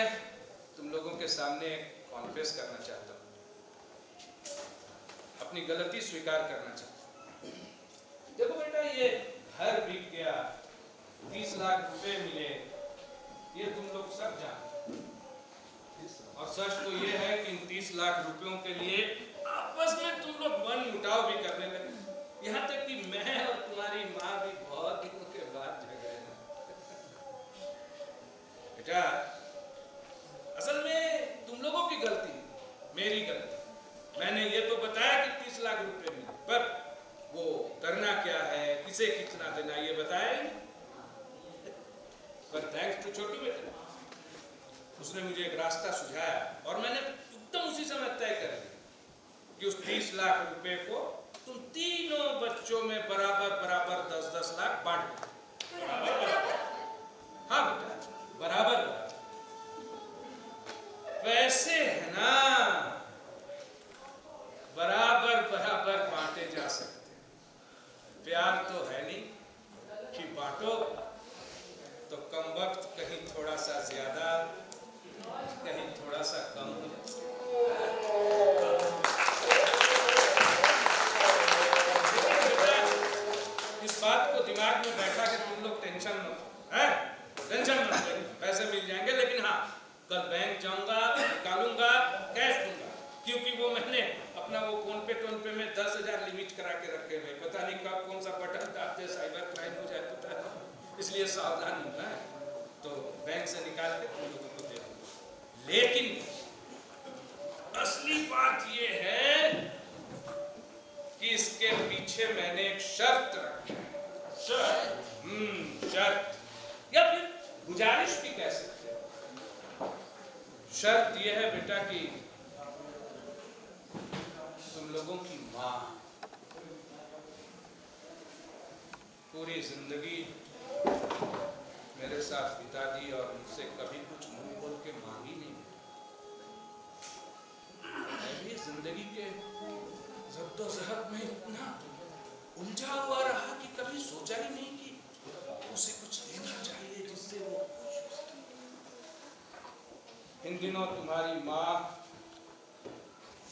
तुम लोगों के सामने कॉन्फेस करना चाहता हूँ, अपनी गलती स्वीकार करना चाहता हूँ। देखो बेटा, ये घर बिक गया, 30 लाख रुपए मिले, ये तुम लोग सब जानते। और सच तो ये है कि इन 30 लाख रुपयों के लिए आपस में तुम लोग मन मुटाव भी करने लगे। यहाँ तक कि मैं और तुम्हारी माँ भी बहुत दिनों के बाद झगड़े। बेटा, असल में तुम लोगों की गलती, मेरी गलती। मैंने ये तो बताया कि 30 लाख रुपए मिले, पर वो करना क्या है, किसे कितना देना, ये बताया ही नहीं। पर थैंक्स टू छोटू बेटे, उसने मुझे एक रास्ता सुझाया और मैंने एकदम उसी समय तय कर लिया कि उस 30 लाख रुपए को तुम तीनों बच्चों में बराबर बराबर 10-10 लाख बांट दो। हाँ बेटा, बराबर बराबर। पैसे है ना, बराबर बराबर बांटे जा सकते। प्यार तो है नहीं कि बांटो क्योंकि वो मैंने अपना वो फोन पे में 10,000 लिमिट करा के रखे हुए, पता नहीं कब कौन सा बटन दाबते साइबर क्राइम हो जाए, पता नहीं, इसलिए सावधान होना है। तो बैंक से निकाल के तुम लोगों को दे दूंगा। लेकिन असली बात ये है कि इसके पीछे मैंने एक शर्त रखी है। शर्त? शर्त या फिर गुजारिश भी कह सकते हैं। शर्त यह है बेटा कि तुम लोगों की माँ पूरी जिंदगी मेरे साथ बिता दी और मुझसे कभी कुछ मुंह खोल के मांगी नहीं। मैं भी जिंदगी के जद्दोजहद में इतना उलझा हुआ रहा कि कभी सोचा ही नहीं कि उसे कुछ देना चाहिए जिससे वो खुश हो सके। इन दिनों तुम्हारी माँ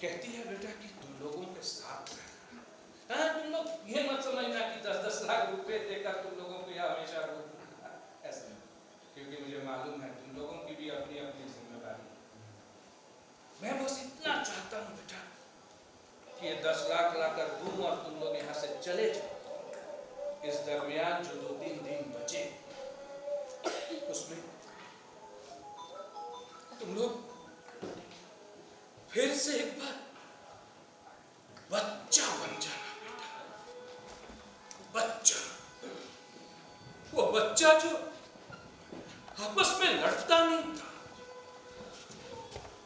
कहती है बेटा कि तुम लोगों के साथ रहना। हाँ, तुम लोग ये मत समझना कि 10-10 लाख रुपए देकर तुम लोगों को यह हमेशा रोकूंगा, ऐसा नहीं, क्योंकि मुझे मालूम है तुम लोगों की भी अपनी अपनी जिम्मेदारी। मैं बस इतना चाहता हूँ बेटा कि ये 10 लाख लाकर दूं और तुम लोग यहाँ से चले जाओ। इस दरमियान जो 2-3 दिन बचे उसमें तुम लोग फिर से एक बार बच्चा बन जाना बेटा। बच्चा, वो बच्चा जो आपस में लड़ता नहीं था,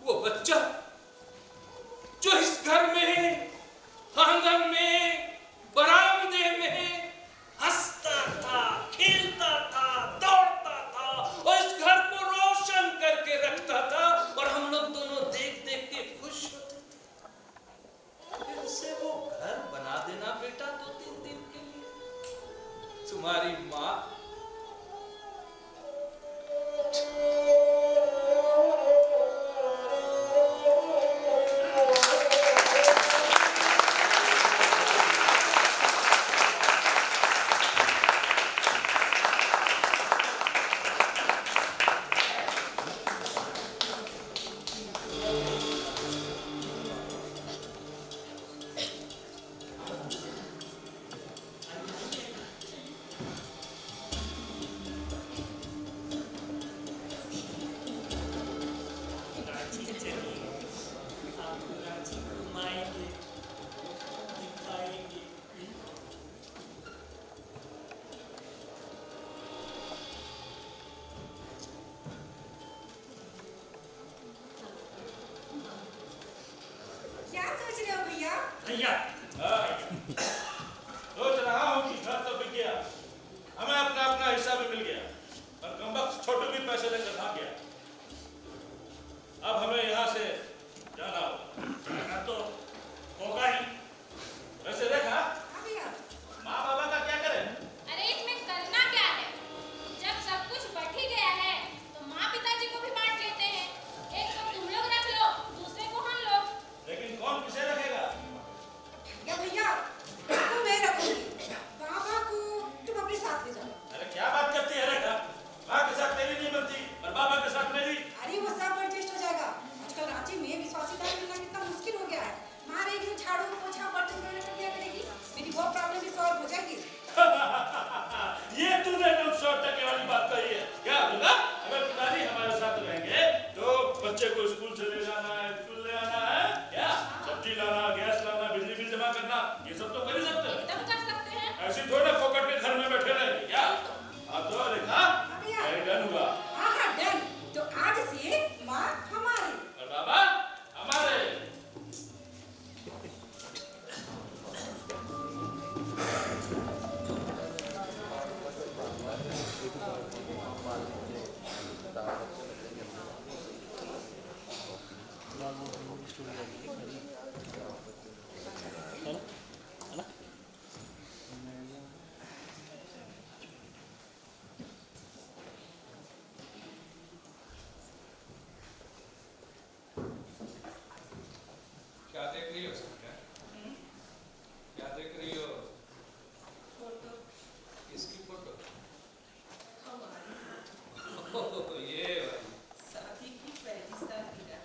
वो बच्चा जो इस घर में, आंगन में, बरामदे में हंसता था, खेलता था, दौड़ता था और इस घर को रोशन करके रखता था और हम लोग दोनों देख देख के खुश होते थे। फिर से वो घर बना देना बेटा 2-3 दिन के लिए। तुम्हारी माँ क्या सोच रहे हो भैया? भैया सोच रहा हूँ कि घर तो बिक गया, हमें अपना अपना हिस्सा भी मिल गया, पर कमबख्त छोटू भी पैसे लेकर भाग गया। अब हमें यहाँ से जाना होगा। जाना तो होगा ही। वैसे देखा हाँ भैया। माँ बाबा का क्या करें? अरे इसमें करना क्या है? जब सब कुछ बट ही गया है तो माँ पिताजी को भी बांट लेते हैं। एक को तुम लोग रख लो, दूसरे को हम लोग। लेकिन कौन किसे रखेगा? या भैया, तो मैं रखूंगी। बाबा को तुम अपने साथ ले जाओ। अरे क्या बात करती है रेखा? माँ के साथ तेरी नहीं बनती और बाबा के साथ मेरी। अरे वो सब एडजस्ट हो जाएगा। आजकल रांची में विश्वासीदार मिलना कितना मुश्किल हो गया है। माँ रहेगी तो झाड़ू पोछा बर्तन धोने कर दिया करेगी, मेरी बहुत प्रॉब्लम भी सॉल्व हो जाएगी। ये तूने एकदम 100% वाली बात कही है। क्या होगा? अगर पिताजी हमारे साथ रहेंगे तो बच्चे को स्कूल से ले जाना है, स्कूल ले आना है, क्या सब्जी लाना, गैस लाना, बिजली बिल जमा करना, ये सब तो कर ही सकते हैं। एकदम कर सकते हैं। ऐसे थोड़ा फोकट के घर में बैठे रहेंगे क्या? हाँ तो रेखा, ये डन हुआ। हाँ हाँ डन। तो आज से माँ हमारी और बाबा हमारे। क्या देख रही हो संध्या? क्या देख रही हो? फोटो किसकी फोटो? हमारी ओह, ये वाली। शादी की पहली सालगिरह।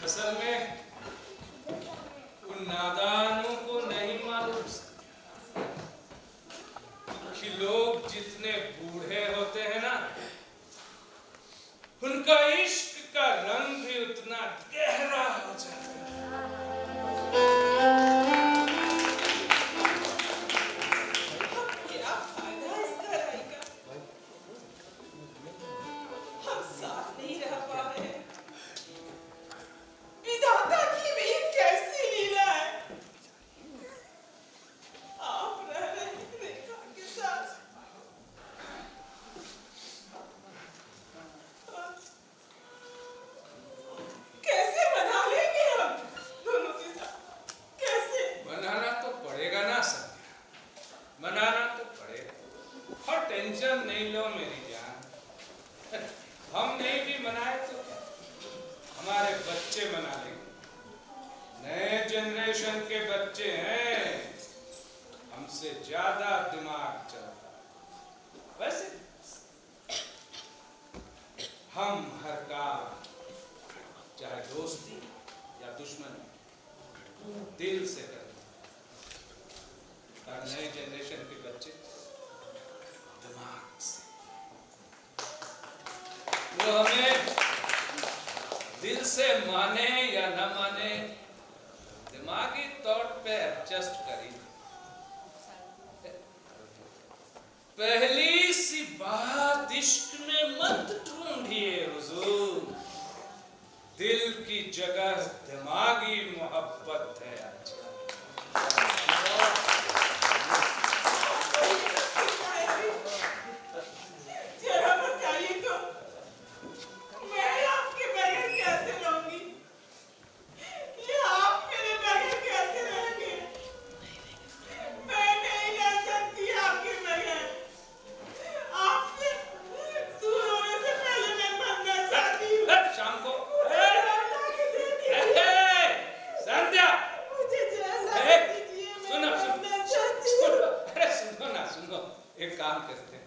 असल में उन नादानों को नहीं मालूम कि लोग जितने बूढ़े होते हैं ना, उनका इश्क का रंग भी उतना गहरा हो जाता है। क्या फायदा इस लड़ाई का? हम साथ नहीं रह पा रहे हैं। विधाता की भी कैसी लीला है। आप रह रहे हैं रेखा के साथ। कैसे मना लेंगे हम दोनों के साथ? कैसे? मनाना तो पड़ेगा ना संध्या, मनाना तो पड़ेगा। और टेंशन नहीं लो मेरी जान, हम नहीं भी मनाए तो क्या, हमारे बच्चे मना लेंगे। नए जनरेशन के बच्चे हैं, हमसे ज्यादा दिमाग चलता। वैसे हम हर काम, चाहे दोस्ती या दुश्मनी, दिल से करते हैं। और नए जनरेशन के बच्चे दिमाग से। वो हमें दिल से माने या न माने, दिमागी तौर पे एडजस्ट करी। पहली सी बात, इश्क में मत ढूंढिए हुजूर, दिल की जगह दिमागी मोहब्बत है। जरा बताइए तो, मैं आपके बगैर कैसे रहूंगी? या आप मेरे बगैर कैसे रहेंगे? मैं नहीं रह सकती आपके बगैर। आपसे दूर होने से पहले मैं मरना चाहती हूँ। शाम को संध्या, मुझे जला दीजिए। सुनो मरना चाहती हूँ। अरे सुनो ना, सुनो, एक काम करते हैं,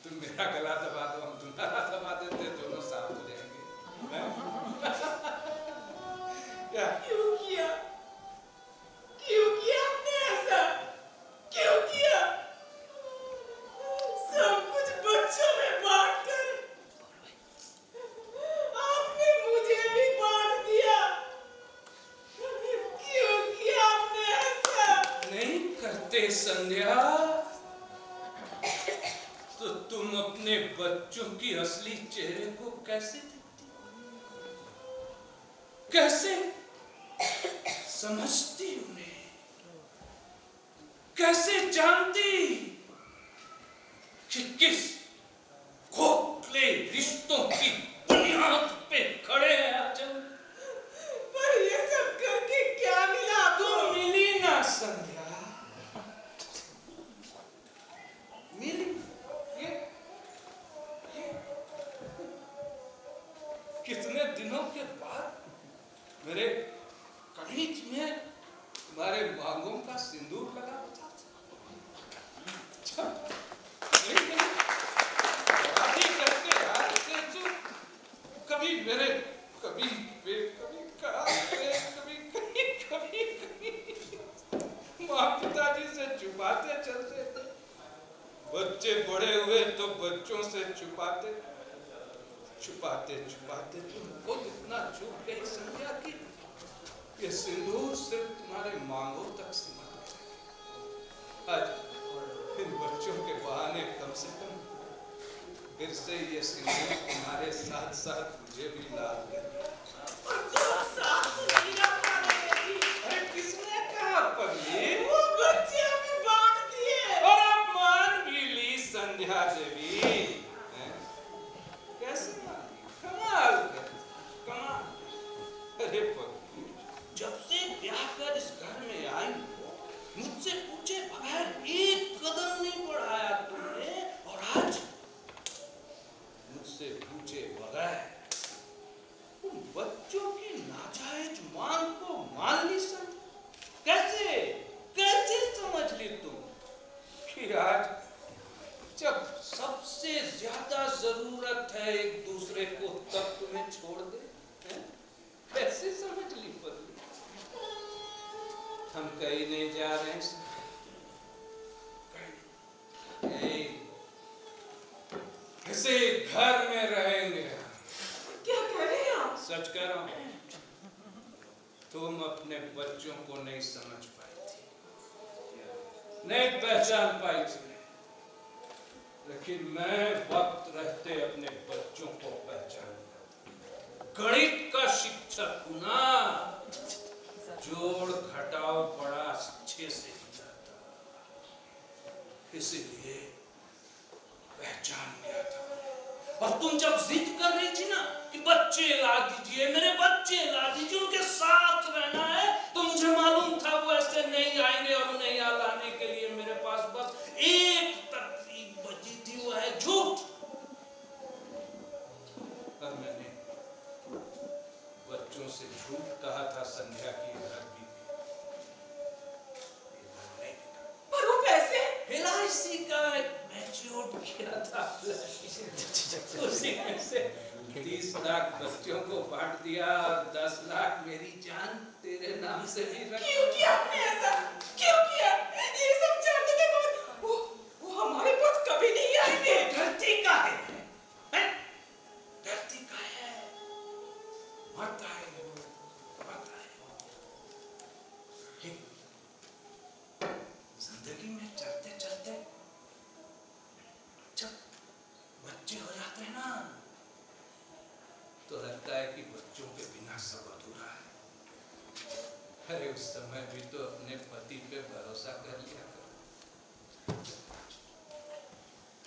तुम मेरा गला दबा दो, हम तुम्हारा दबा देते, दोनों साथ हो जाएंगे। क्या? क्यों किया? क्यों किया आपने ऐसा? क्यों किया? सब कुछ बच्चों में बांटकर आपने मुझे भी बांट दिया। क्यों किया आपने ऐसा? नहीं करते संध्या, तो तुम अपने बच्चों की असली चेहरे को कैसे देखती, कैसे समझती उन्हें, कैसे जानती कि किस खोखले रिश्तों की बुनियाद पे खड़े हैं आजम। पर ये सब करके क्या मिला आपको? तो मिली ना संध्या, मिली ये कितने दिनों के बाद मेरे कनीज में तुम्हारे मांगों का सिंदूर लगा था। शादी करके आए थे तो कभी मेरे, कभी पेट, कभी कान पे, कभी माँ पिताजी से छुपाते चलते थे। बच्चे बड़े हुए तो बच्चों से छुपाते छुपाते तुम खुद इतना छुप गई संध्या की ये सिंदूर सिर्फ तुम्हारे मांगों तक सीमित है। आज इन बच्चों के बहाने कम से कम फिर से ये सिंदूर तुम्हारे साथ साथ मुझे भी लाल कर। अरे किसने कहा पगली? वो बच्चे हमें बांट दिए। और आप मान भी ली संध्या देवी? कैसे मानी? कमाल कर, कमाल। अरे पगली, जब से ब्याह कर इस घर में आई हो, मुझसे पूछे बगैर एक कदम नहीं बढ़ाया तुमने, और आज मुझसे पूछे बगैर उन बच्चों की नाजायज मांग को मान ली सब। कैसे कैसे समझ ली तुम कि आज जब सबसे ज्यादा जरूरत है एक दूसरे को तब तुम्हें छोड़ दे? हैं? कैसे कैसे समझ ली पगली? हम कहीं नहीं जा रहे हैं। किसी घर में रहेंगे। क्या कह रहे हैं आप? सच कह रहा हूं, तुम अपने बच्चों को नहीं समझ पाई थी, नहीं पहचान पाई थी, लेकिन मैं वक्त रहते अपने बच्चों को पहचान लिया। गणित का शिक्षक ना, जोड़ घटाव बड़ा अच्छे से जाता, इसीलिए पहचान लिया था। और तुम जब जिद कर रही थी ना कि बच्चे ला दीजिए, मेरे बच्चे ला दीजिए, उनके साथ रहना है, तो मुझे मालूम था वो ऐसे नहीं आएंगे और उन्हें यहाँ लाने के लिए मेरे पास बस एक तरकीब बची थी, वो है झूठ। और मैंने बच्चों से झूठ कहा था संध्या की घर भी। पर वो पैसे? LIC का मैच्योर किया था, उसी में से 30 लाख बच्चों को बांट दिया और 10 लाख मेरी जान तेरे नाम से भी रख। क्यों किया आपने ऐसा? क्यों किया? ये सब जानने के बाद वो हमारे पास कभी नहीं आएंगे। धरती का है, धरती का है, मत आए, मत आए। जिंदगी में चलते चलते जब बच्चे हो जाते हैं ना, तो लगता है कि बच्चों के बिना सब अधूरा है। अरे उस समय भी तो अपने पति पे भरोसा कर लिया करो।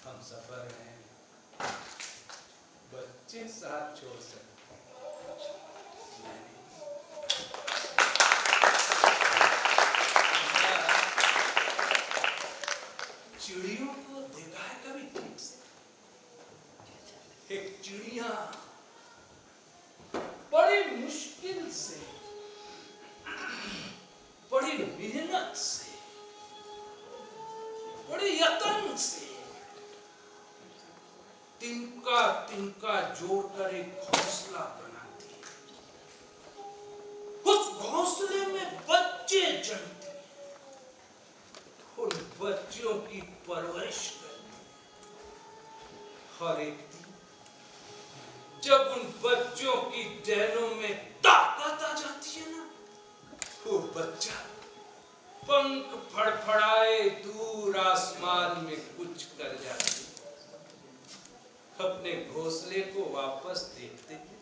हम सफर हैं, बच्चे साथ छोड़ सकते। चिड़ियों को देखा है कभी ठीक से? एक चिड़िया बड़ी मुश्किल से, बड़ी मेहनत से, बड़े यत्न से तिनका तिनका जोड़कर एक घोंसला बनाती है। उस घोंसले में बच्चे जन्मते, उन बच्चों की परवरिश करती। हर एक दिन जब उन बच्चों की डैनों में ताकत आ जाती है ना, वो बच्चा पंख फड़फड़ाए दूर आसमान में कुछ कर जाती है। अपने घोंसले को वापस देखते हैं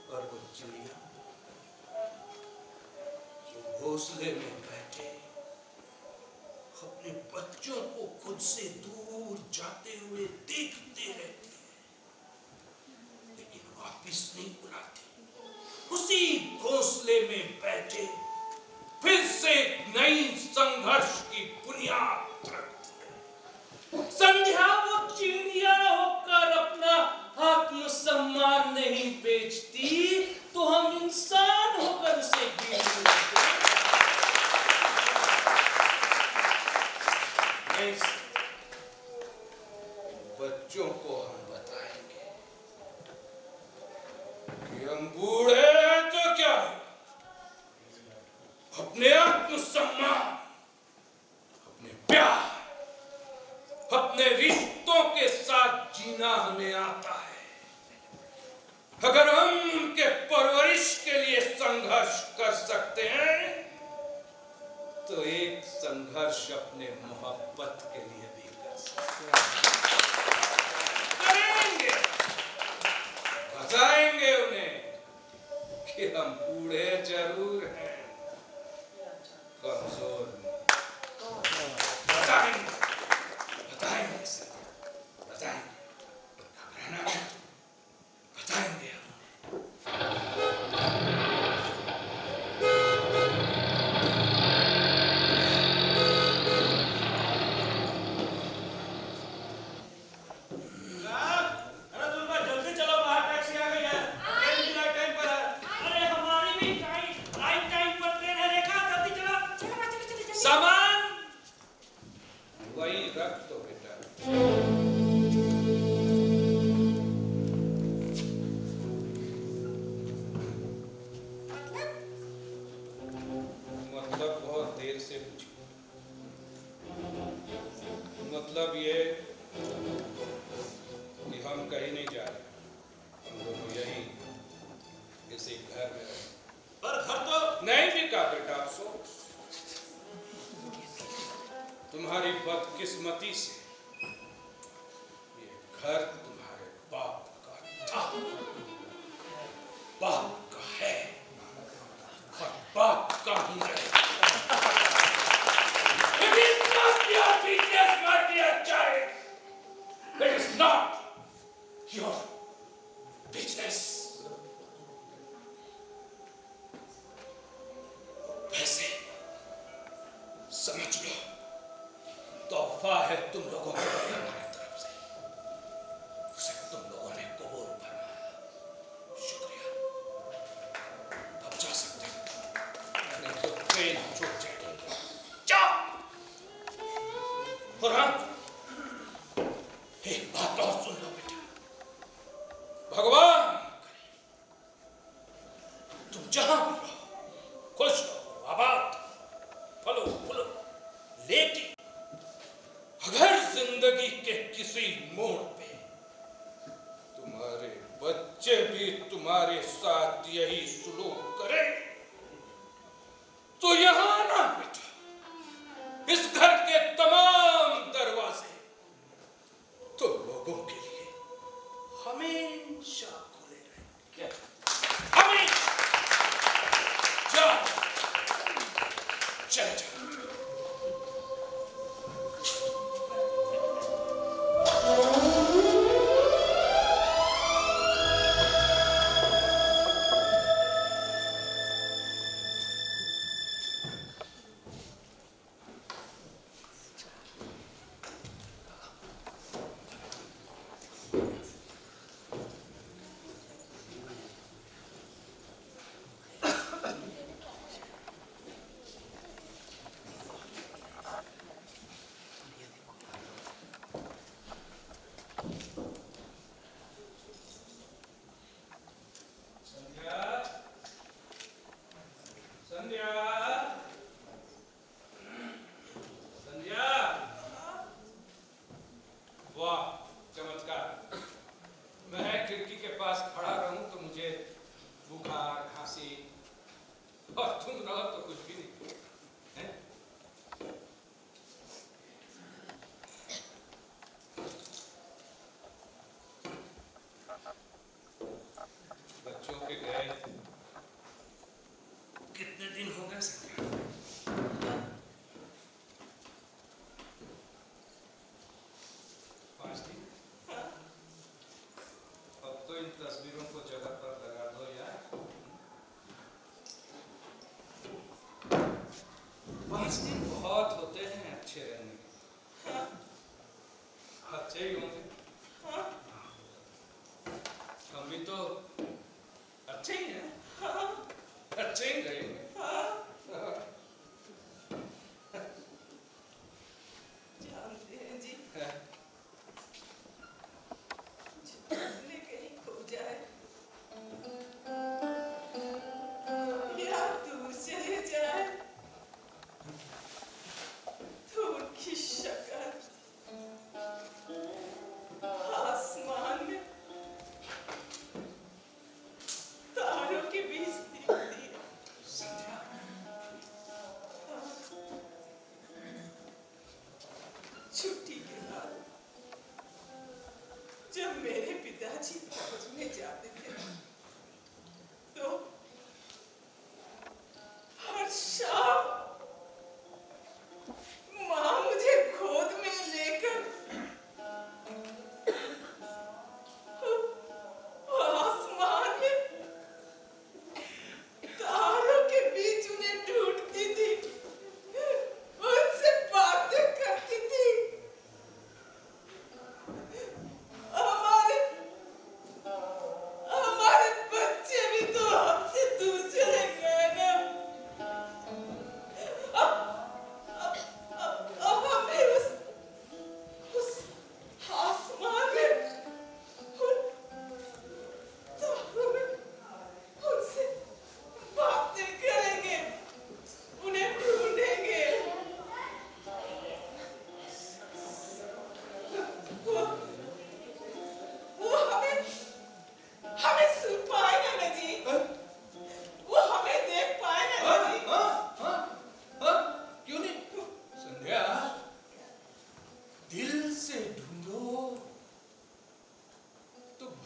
और वो चिड़िया जो घोंसले में बैठे अपने बच्चों को खुद से दूर जाते हुए देखते रहती है, लेकिन वापस नहीं बुलाती। उसी घोंसले में बैठे फिर से नई संघर्ष की बुनियाद रखती है। संध्या वो चिड़िया होकर अपना आत्मसम्मान नहीं बेचती, तो हम इंसान होकर उसे बेचते हैं। बच्चों को हम बताएंगे कि हम बूढ़े हैं तो क्या है, अपने आत्मसम्मान, अपने प्यार, अपने रिश्तों के साथ जीना हमें आता है। अगर हम उनके परवरिश के लिए संघर्ष कर सकते हैं, तो एक संघर्ष अपने मोहब्बत के लिए भी कर सकते हैं। करेंगे, बताएंगे उन्हें कि हम बूढ़े जरूर हैं, कमजोर नहीं। बताएंगे, बताएंगे सर, बताएंगे, घबराना नहीं, बताएंगे। बदकिस्मती से ये घर तुम्हारे बाप का था, बाप का है और बाप का ही रहेगा। It is not your business, my dear child. It is not your business. वैसे समझ लो, तोहफा है तुम लोगों को हमारी तरफ से, उसे तुम लोगों ने कबूल फरमाया, शुक्रिया। अब जा सकते हो, नहीं तो ट्रेन छूट जाएगी। जाओ। और हाँ, एक बात और सुन लो बेटा, भगवान करे तुम जहां भी रहो, खुश रहो, आबाद, फलो फूलो, लेकिन अगर जिंदगी के किसी मोड़ पे तुम्हारे बच्चे भी तुम्हारे साथ यही सुलूक करें, तो यहां ना बेटा, इस घर के तमाम दरवाजे तो लोगों के लिए हमेशा खुले रहेंगे। हमेशा। जाओ, चले जाओ। तस्वीरों को जगह पर लगा दो यार। 5 दिन बहुत होते हैं अच्छे रहने के। अच्छे ही होंगे। हम भी तो अच्छे ही हैं। अच्छे ही रहेंगे। जानते हैं जी, छुट्टी के बाद जब मेरे पिताजी फौज में जाते थे तो हर शाम माँ मुझे गोद में लेकर आसमान में तारों के बीच उन्हें ढूंढती थी, उनसे बातें करती थी। हमारे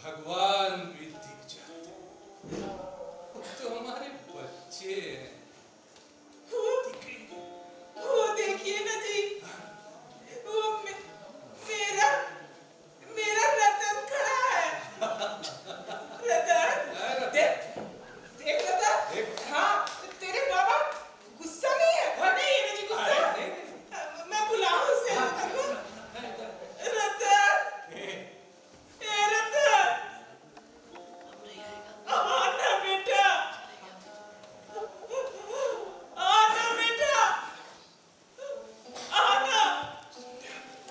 भगवान भी दिख जाते, तो हमारे बच्चे हैं। वो देखिए ना जी, वो मेरा रतन खड़ा है। रतन, देख रतन, हाँ, तेरे बाबा गुस्सा नहीं है? नहीं है ना जी गुस्सा। मैं बुलाऊं उसे रतन को? रतन, ए रतन, आना बेटा, आना बेटा, आना।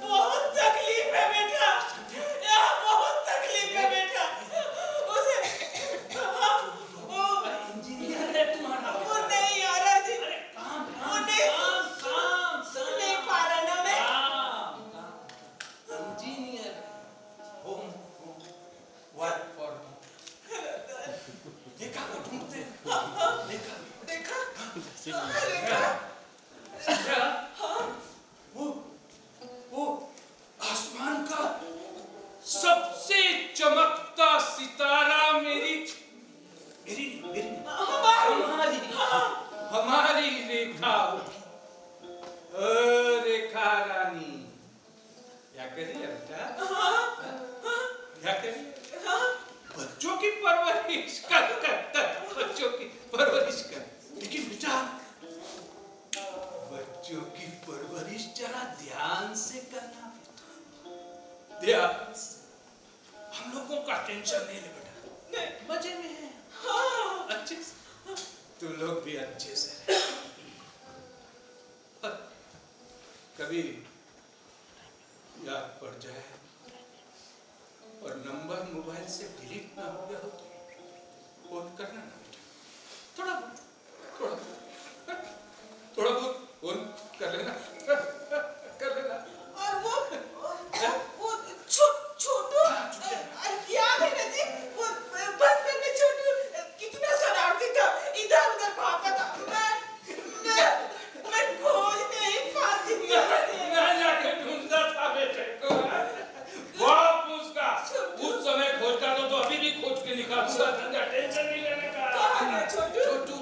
बहुत तकलीफ है बेटा, यहाँ बहुत तकलीफ है बेटा। उसे इंजीनियर है तुम्हारा वो नहीं आ रहा जी, काम वो नहीं सुन नहीं पा रहा ना मैं। इंजीनियर, होम वर्क फॉर देखा वो ढूंढते देखा देखा संध्या, वो आसमान का सबसे चमकता सितारा मेरी हमारी रेखा, रेखा रानी। क्या करिए बेटा, क्या करिए? बच्चों की परवरिश कर, बच्चों की परवरिश कर। लेकिन बेटा, बच्चों की परवरिश जरा ध्यान से करना। ध्यान से। हम लोगों का टेंशन नहीं ले बेटा, मजे में है, अच्छे से। तू लोग भी अच्छे से रहे। कभी याद पड़ जाए और नंबर मोबाइल से डिलीट ना हो गया हो तो फोन करना ना बेटा, थोड़ा बहुत फोन कर लेना, कर लेना। और वो छोटू, याद है ना जी, वो बचपन में छोटू कितना शरारती था, इधर उधर भागता था। मैं खोज नहीं पाती थी। मैं जाके ढूंढता था बेटे को, बाप उसका उस समय खोजता तो अभी भी खोज के निकालूंगा, टेंशन नहीं लेने का। कहाँ है छोटू?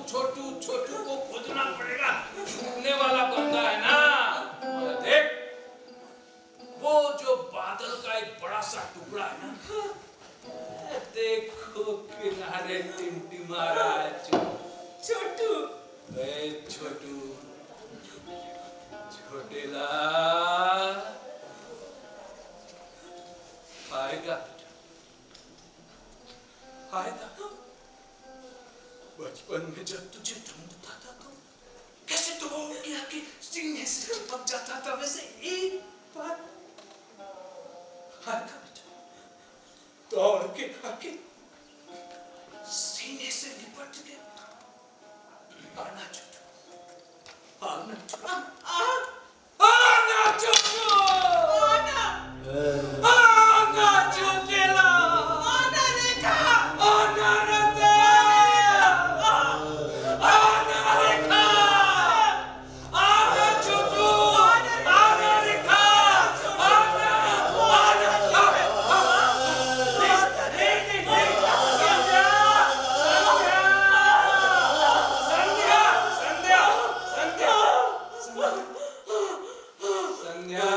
छोटू को खोजना पड़ेगा, छूटने वाला बंदा है ना। देख, वो जो बादल का एक बड़ा सा टुकड़ा है ना, देखो किनारे टिमटिमा रहा है छोटू, छोटेला आएगा, बचपन में जब तुझे ढूंढता था तो कैसे तो आके सीने से चिपक जाता था, वैसे एक बार आएगा बेटा, दौड़ के आके सीने से लिपट के आना छोटू, आना छोटेला, आना रेखा, आना रते, आना रेखा, आना छोटू, आना रेखा, संध्या,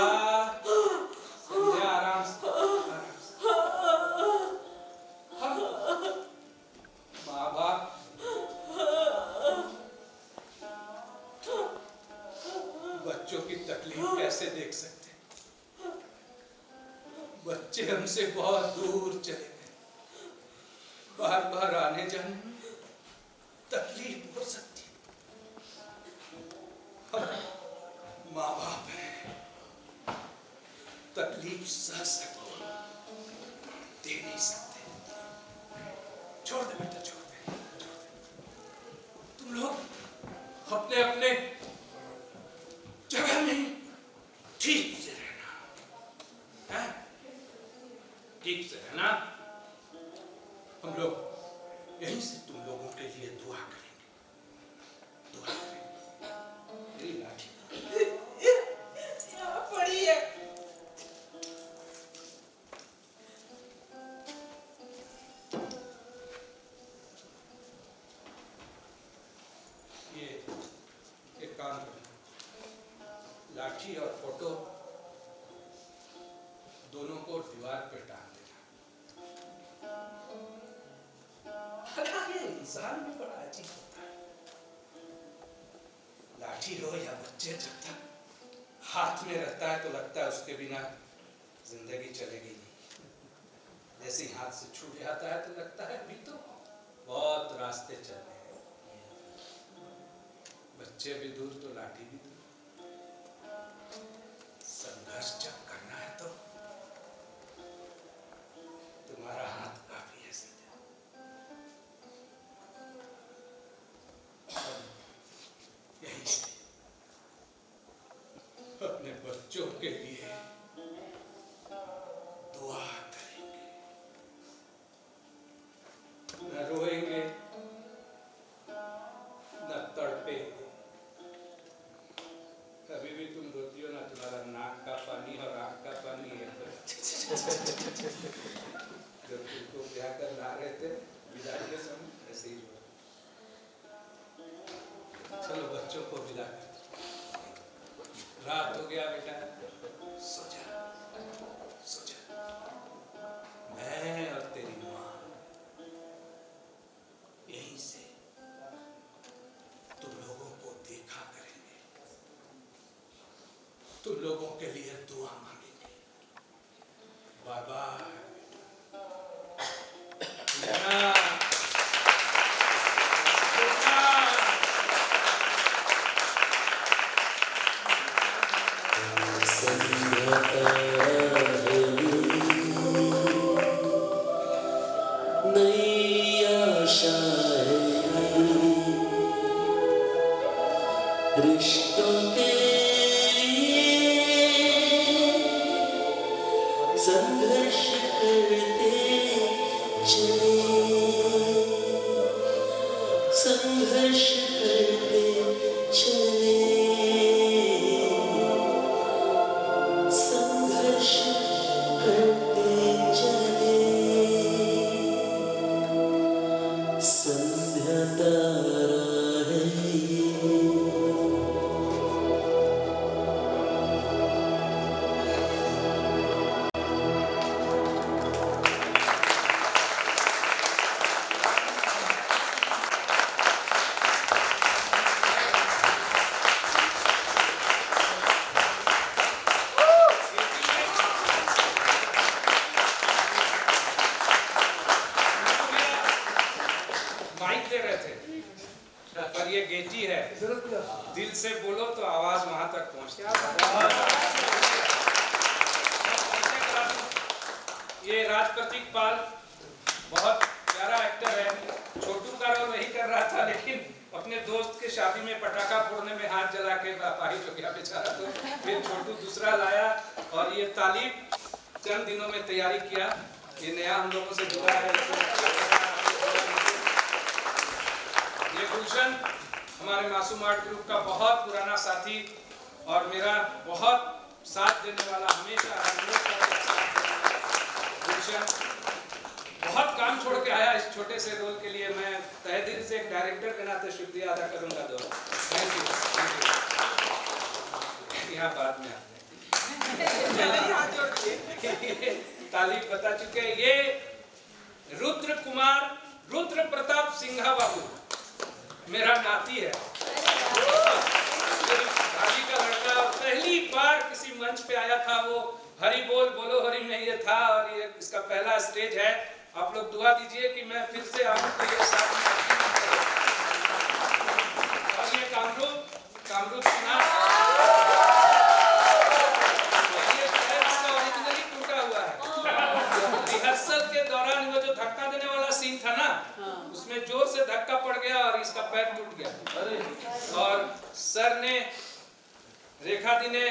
आराम से। माँ बाप बच्चों की तकलीफ कैसे देख सकते? बच्चे हमसे बहुत दूर चले गए, बार बार आने जाने में तकलीफ हो सकती है। हम माँ बाप हैं, तकलीफ सह सकते, दे नहीं सकते। छोड़ दे बेटा, छोड़ दे। तुम लोग अपने अपने जगह में ठीक से रहना, है? ठीक से रहना। हम लोग यहीं से तुम लोगों के लिए दुआ करेंगे, दुआ करेंगे। मेरी लाठी यहाँ पड़ी है। पे टांग देना। हालांकि इंसान भी बड़ा अजीब होता है। लाठी हो या बच्चे, जब तक हाथ में रहता है तो लगता है उसके बिना जिंदगी चलेगी नहीं। जैसे ही हाथ से छूट जाता है तो लगता है अभी तो बहुत रास्ते चलने हैं। बच्चे भी दूर तो लाठी भी दूर। संघर्ष जब करना है तो तुम्हारा हाथ काफी है सीधा। यही से अपने बच्चों के लिए दुआ करेंगे, न रोएंगे न तड़पेंगे। कभी भी तुम रोती हो ना, तुम्हारा नाक का पानी और आंख का पानी है। जब तुमको ब्याह कर ला रहे थे विदाई के समय, ऐसे ही रो। चलो बच्चों को विदा कर, रात हो गया बेटा, सो जा, सो जा। मैं और तेरी माँ यहीं से तुम लोगों को देखा करेंगे, तुम लोगों के लिए दुआ मांगेंगे। Bye bye. रिश्तों के संघर्ष करते चले, संघर्ष करते चले, संघर्ष करते चले। संध्या तारा है ये, माइक दे रहे थे, पर ये गेटी है, दिल से बोलो तो आवाज वहां तक पहुंचती है। ये राज प्रतीक पाल बहुत प्यारा एक्टर है। छोटू का रोल वही कर रहा था, लेकिन अपने दोस्त के शादी में पटाखा फोड़ने में हाथ जला के अपाहिज हो गया बेचारा, तो फिर छोटू दूसरा लाया। और ये तालीब चंद दिनों में तैयारी किया, ये नया हम लोगों से जुड़ा है। ये गुलशन हमारे मासूम आर्ट ग्रुप का बहुत पुराना साथी और मेरा बहुत साथ देने वाला, हमेशा गुलशन बहुत काम छोड़ के आया इस छोटे से रोल के लिए। मैं तहे दिल से एक डायरेक्टर के नाते शुक्रिया अदा करूंगा दोस्तों। Thank you, thank you. यहाँ बाद में तालीफ बता चुके हैं। ये रुद्र कुमार, रुद्र प्रताप सिंघा बाबू मेरा नाती है, भाभी का लड़का। पहली बार किसी मंच पे आया था, वो हरि बोल बोलो हरि में ये था, और ये इसका पहला स्टेज है। आप लोग दुआ दीजिए कि मैं फिर से आऊं तो ये साथ में। और ये कामरूप सुना, ये पैर इसका ओरिजिनली टूटा हुआ है। रिहर्सल के दौरान वो जो धक्का देने वाला सीन था ना, उसमें जोर से धक्का पड़ गया और इसका पैर टूट गया। और सर ने, रेखा दी ने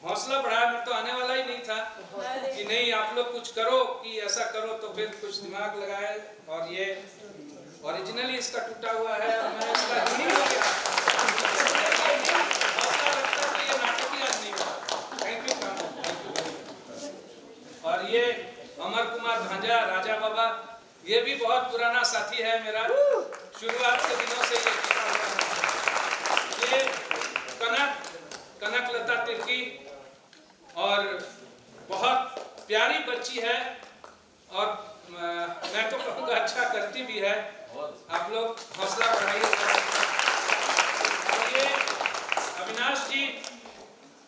हौसला बढ़ाया। मैं तो आने वाला ही नहीं था कि नहीं आप लोग कुछ करो, कि ऐसा करो, तो फिर कुछ दिमाग लगाए और ये ओरिजिनली इसका टूटा हुआ है और मैं इसका नहीं हो गया। हौसला लगता है तो ये नाटक ही आज नहीं हुआ। Thank you. और ये अमर कुमार भांजा, राजा बाबा, ये भी बहुत पुराना साथी है मेरा, शुरुआत के दिनों से ये कनक लता तिर्की और बहुत प्यारी बच्ची है और मैं तो कहूँगा अच्छा करती भी है। आप लोग हौसला बढ़ाइए। और ये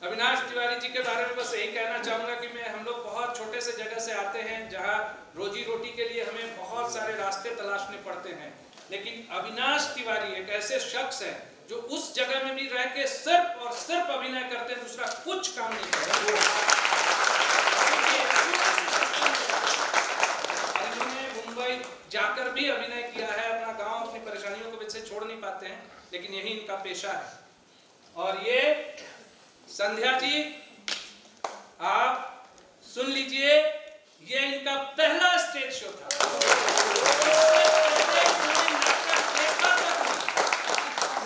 अविनाश तिवारी जी के बारे में बस यही कहना चाहूँगा कि हम लोग बहुत छोटे से जगह से आते हैं जहाँ रोजी रोटी के लिए हमें बहुत सारे रास्ते तलाशने पड़ते हैं, लेकिन अविनाश तिवारी एक ऐसे शख्स हैं जो उस जगह में भी रह के सिर्फ और सिर्फ अभिनय करते हैं, दूसरा कुछ काम नहीं करते। इन्होंने मुंबई जाकर भी अभिनय किया है, अपना गांव अपनी परेशानियों को वैसे छोड़ नहीं पाते हैं, लेकिन यही इनका पेशा है। और ये संध्या जी, आप सुन लीजिए, ये इनका पहला स्टेज शो था।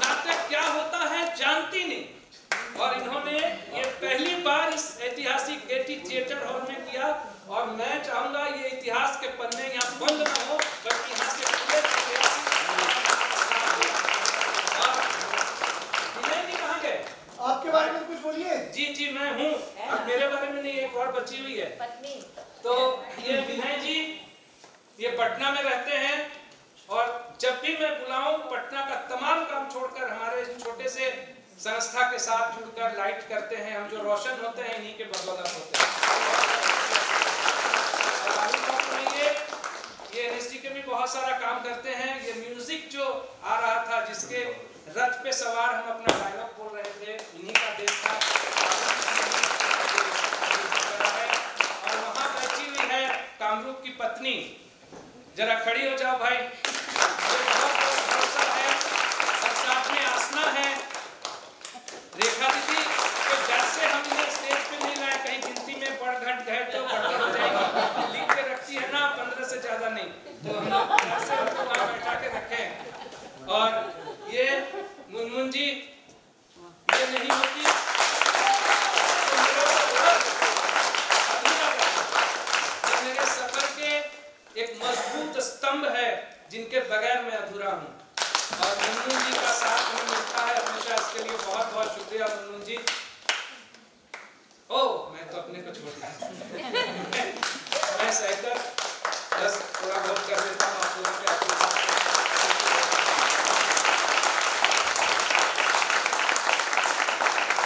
नाटक क्या होता है जानती नहीं, और इन्होंने ये पहली बार इस ऐतिहासिक गेटी थिएटर हॉल में किया। और मैं चाहूंगा ये इतिहास के पन्ने यहाँ बंद ना हो, बल्कि यहाँ से आपके बारे में कुछ बोलिए। जी मैं हूँ। अब मेरे बारे में नहीं, एक और बची हुई है पत्नी। तो ये विनय जी, ये पटना में रहते हैं और जब भी मैं बुलाऊं पटना का तमाम काम छोड़कर हमारे छोटे से संस्था के साथ जुड़कर लाइट करते हैं। हम जो रोशन होते हैं इन्हीं के बदौलत होते हैं। ये एनएसडी के भी बहुत सारा काम करते हैं। ये म्यूजिक जो आ रहा था, जिसके रथ पे सवार हम अपना डायलॉग बोल रहे थे, इन्हीं का देश था। और वहाँ बैठी हुई है कामरूप की पत्नी, जरा खड़ी हो जाओ भाई। ये बहुत भरोसा है। और साथ में आसना है, रेखा दीदी के डर से हमने स्टेज पे नहीं लाया, कहीं गिनती में बढ़ घट गए तो गड़बड़ हो जाएगी। लिख के रखती है ना 15 से ज्यादा नहीं, तो हम लोग डर से उनको वहाँ बैठा के रखें। और ये मुनमुन जी, ये नहीं होती तो मेरे सफर के एक मजबूत स्तंभ है जिनके बगैर मैं अधूरा हूँ। और मुनमुन जी का साथ हमें मिलता है हमेशा, इसके लिए बहुत बहुत शुक्रिया मुनमुन जी। ओह, मैं तो अपने को छोड़ दिया। मैं सहकर बस थोड़ा बहुत कर देता हूँ आप लोगों के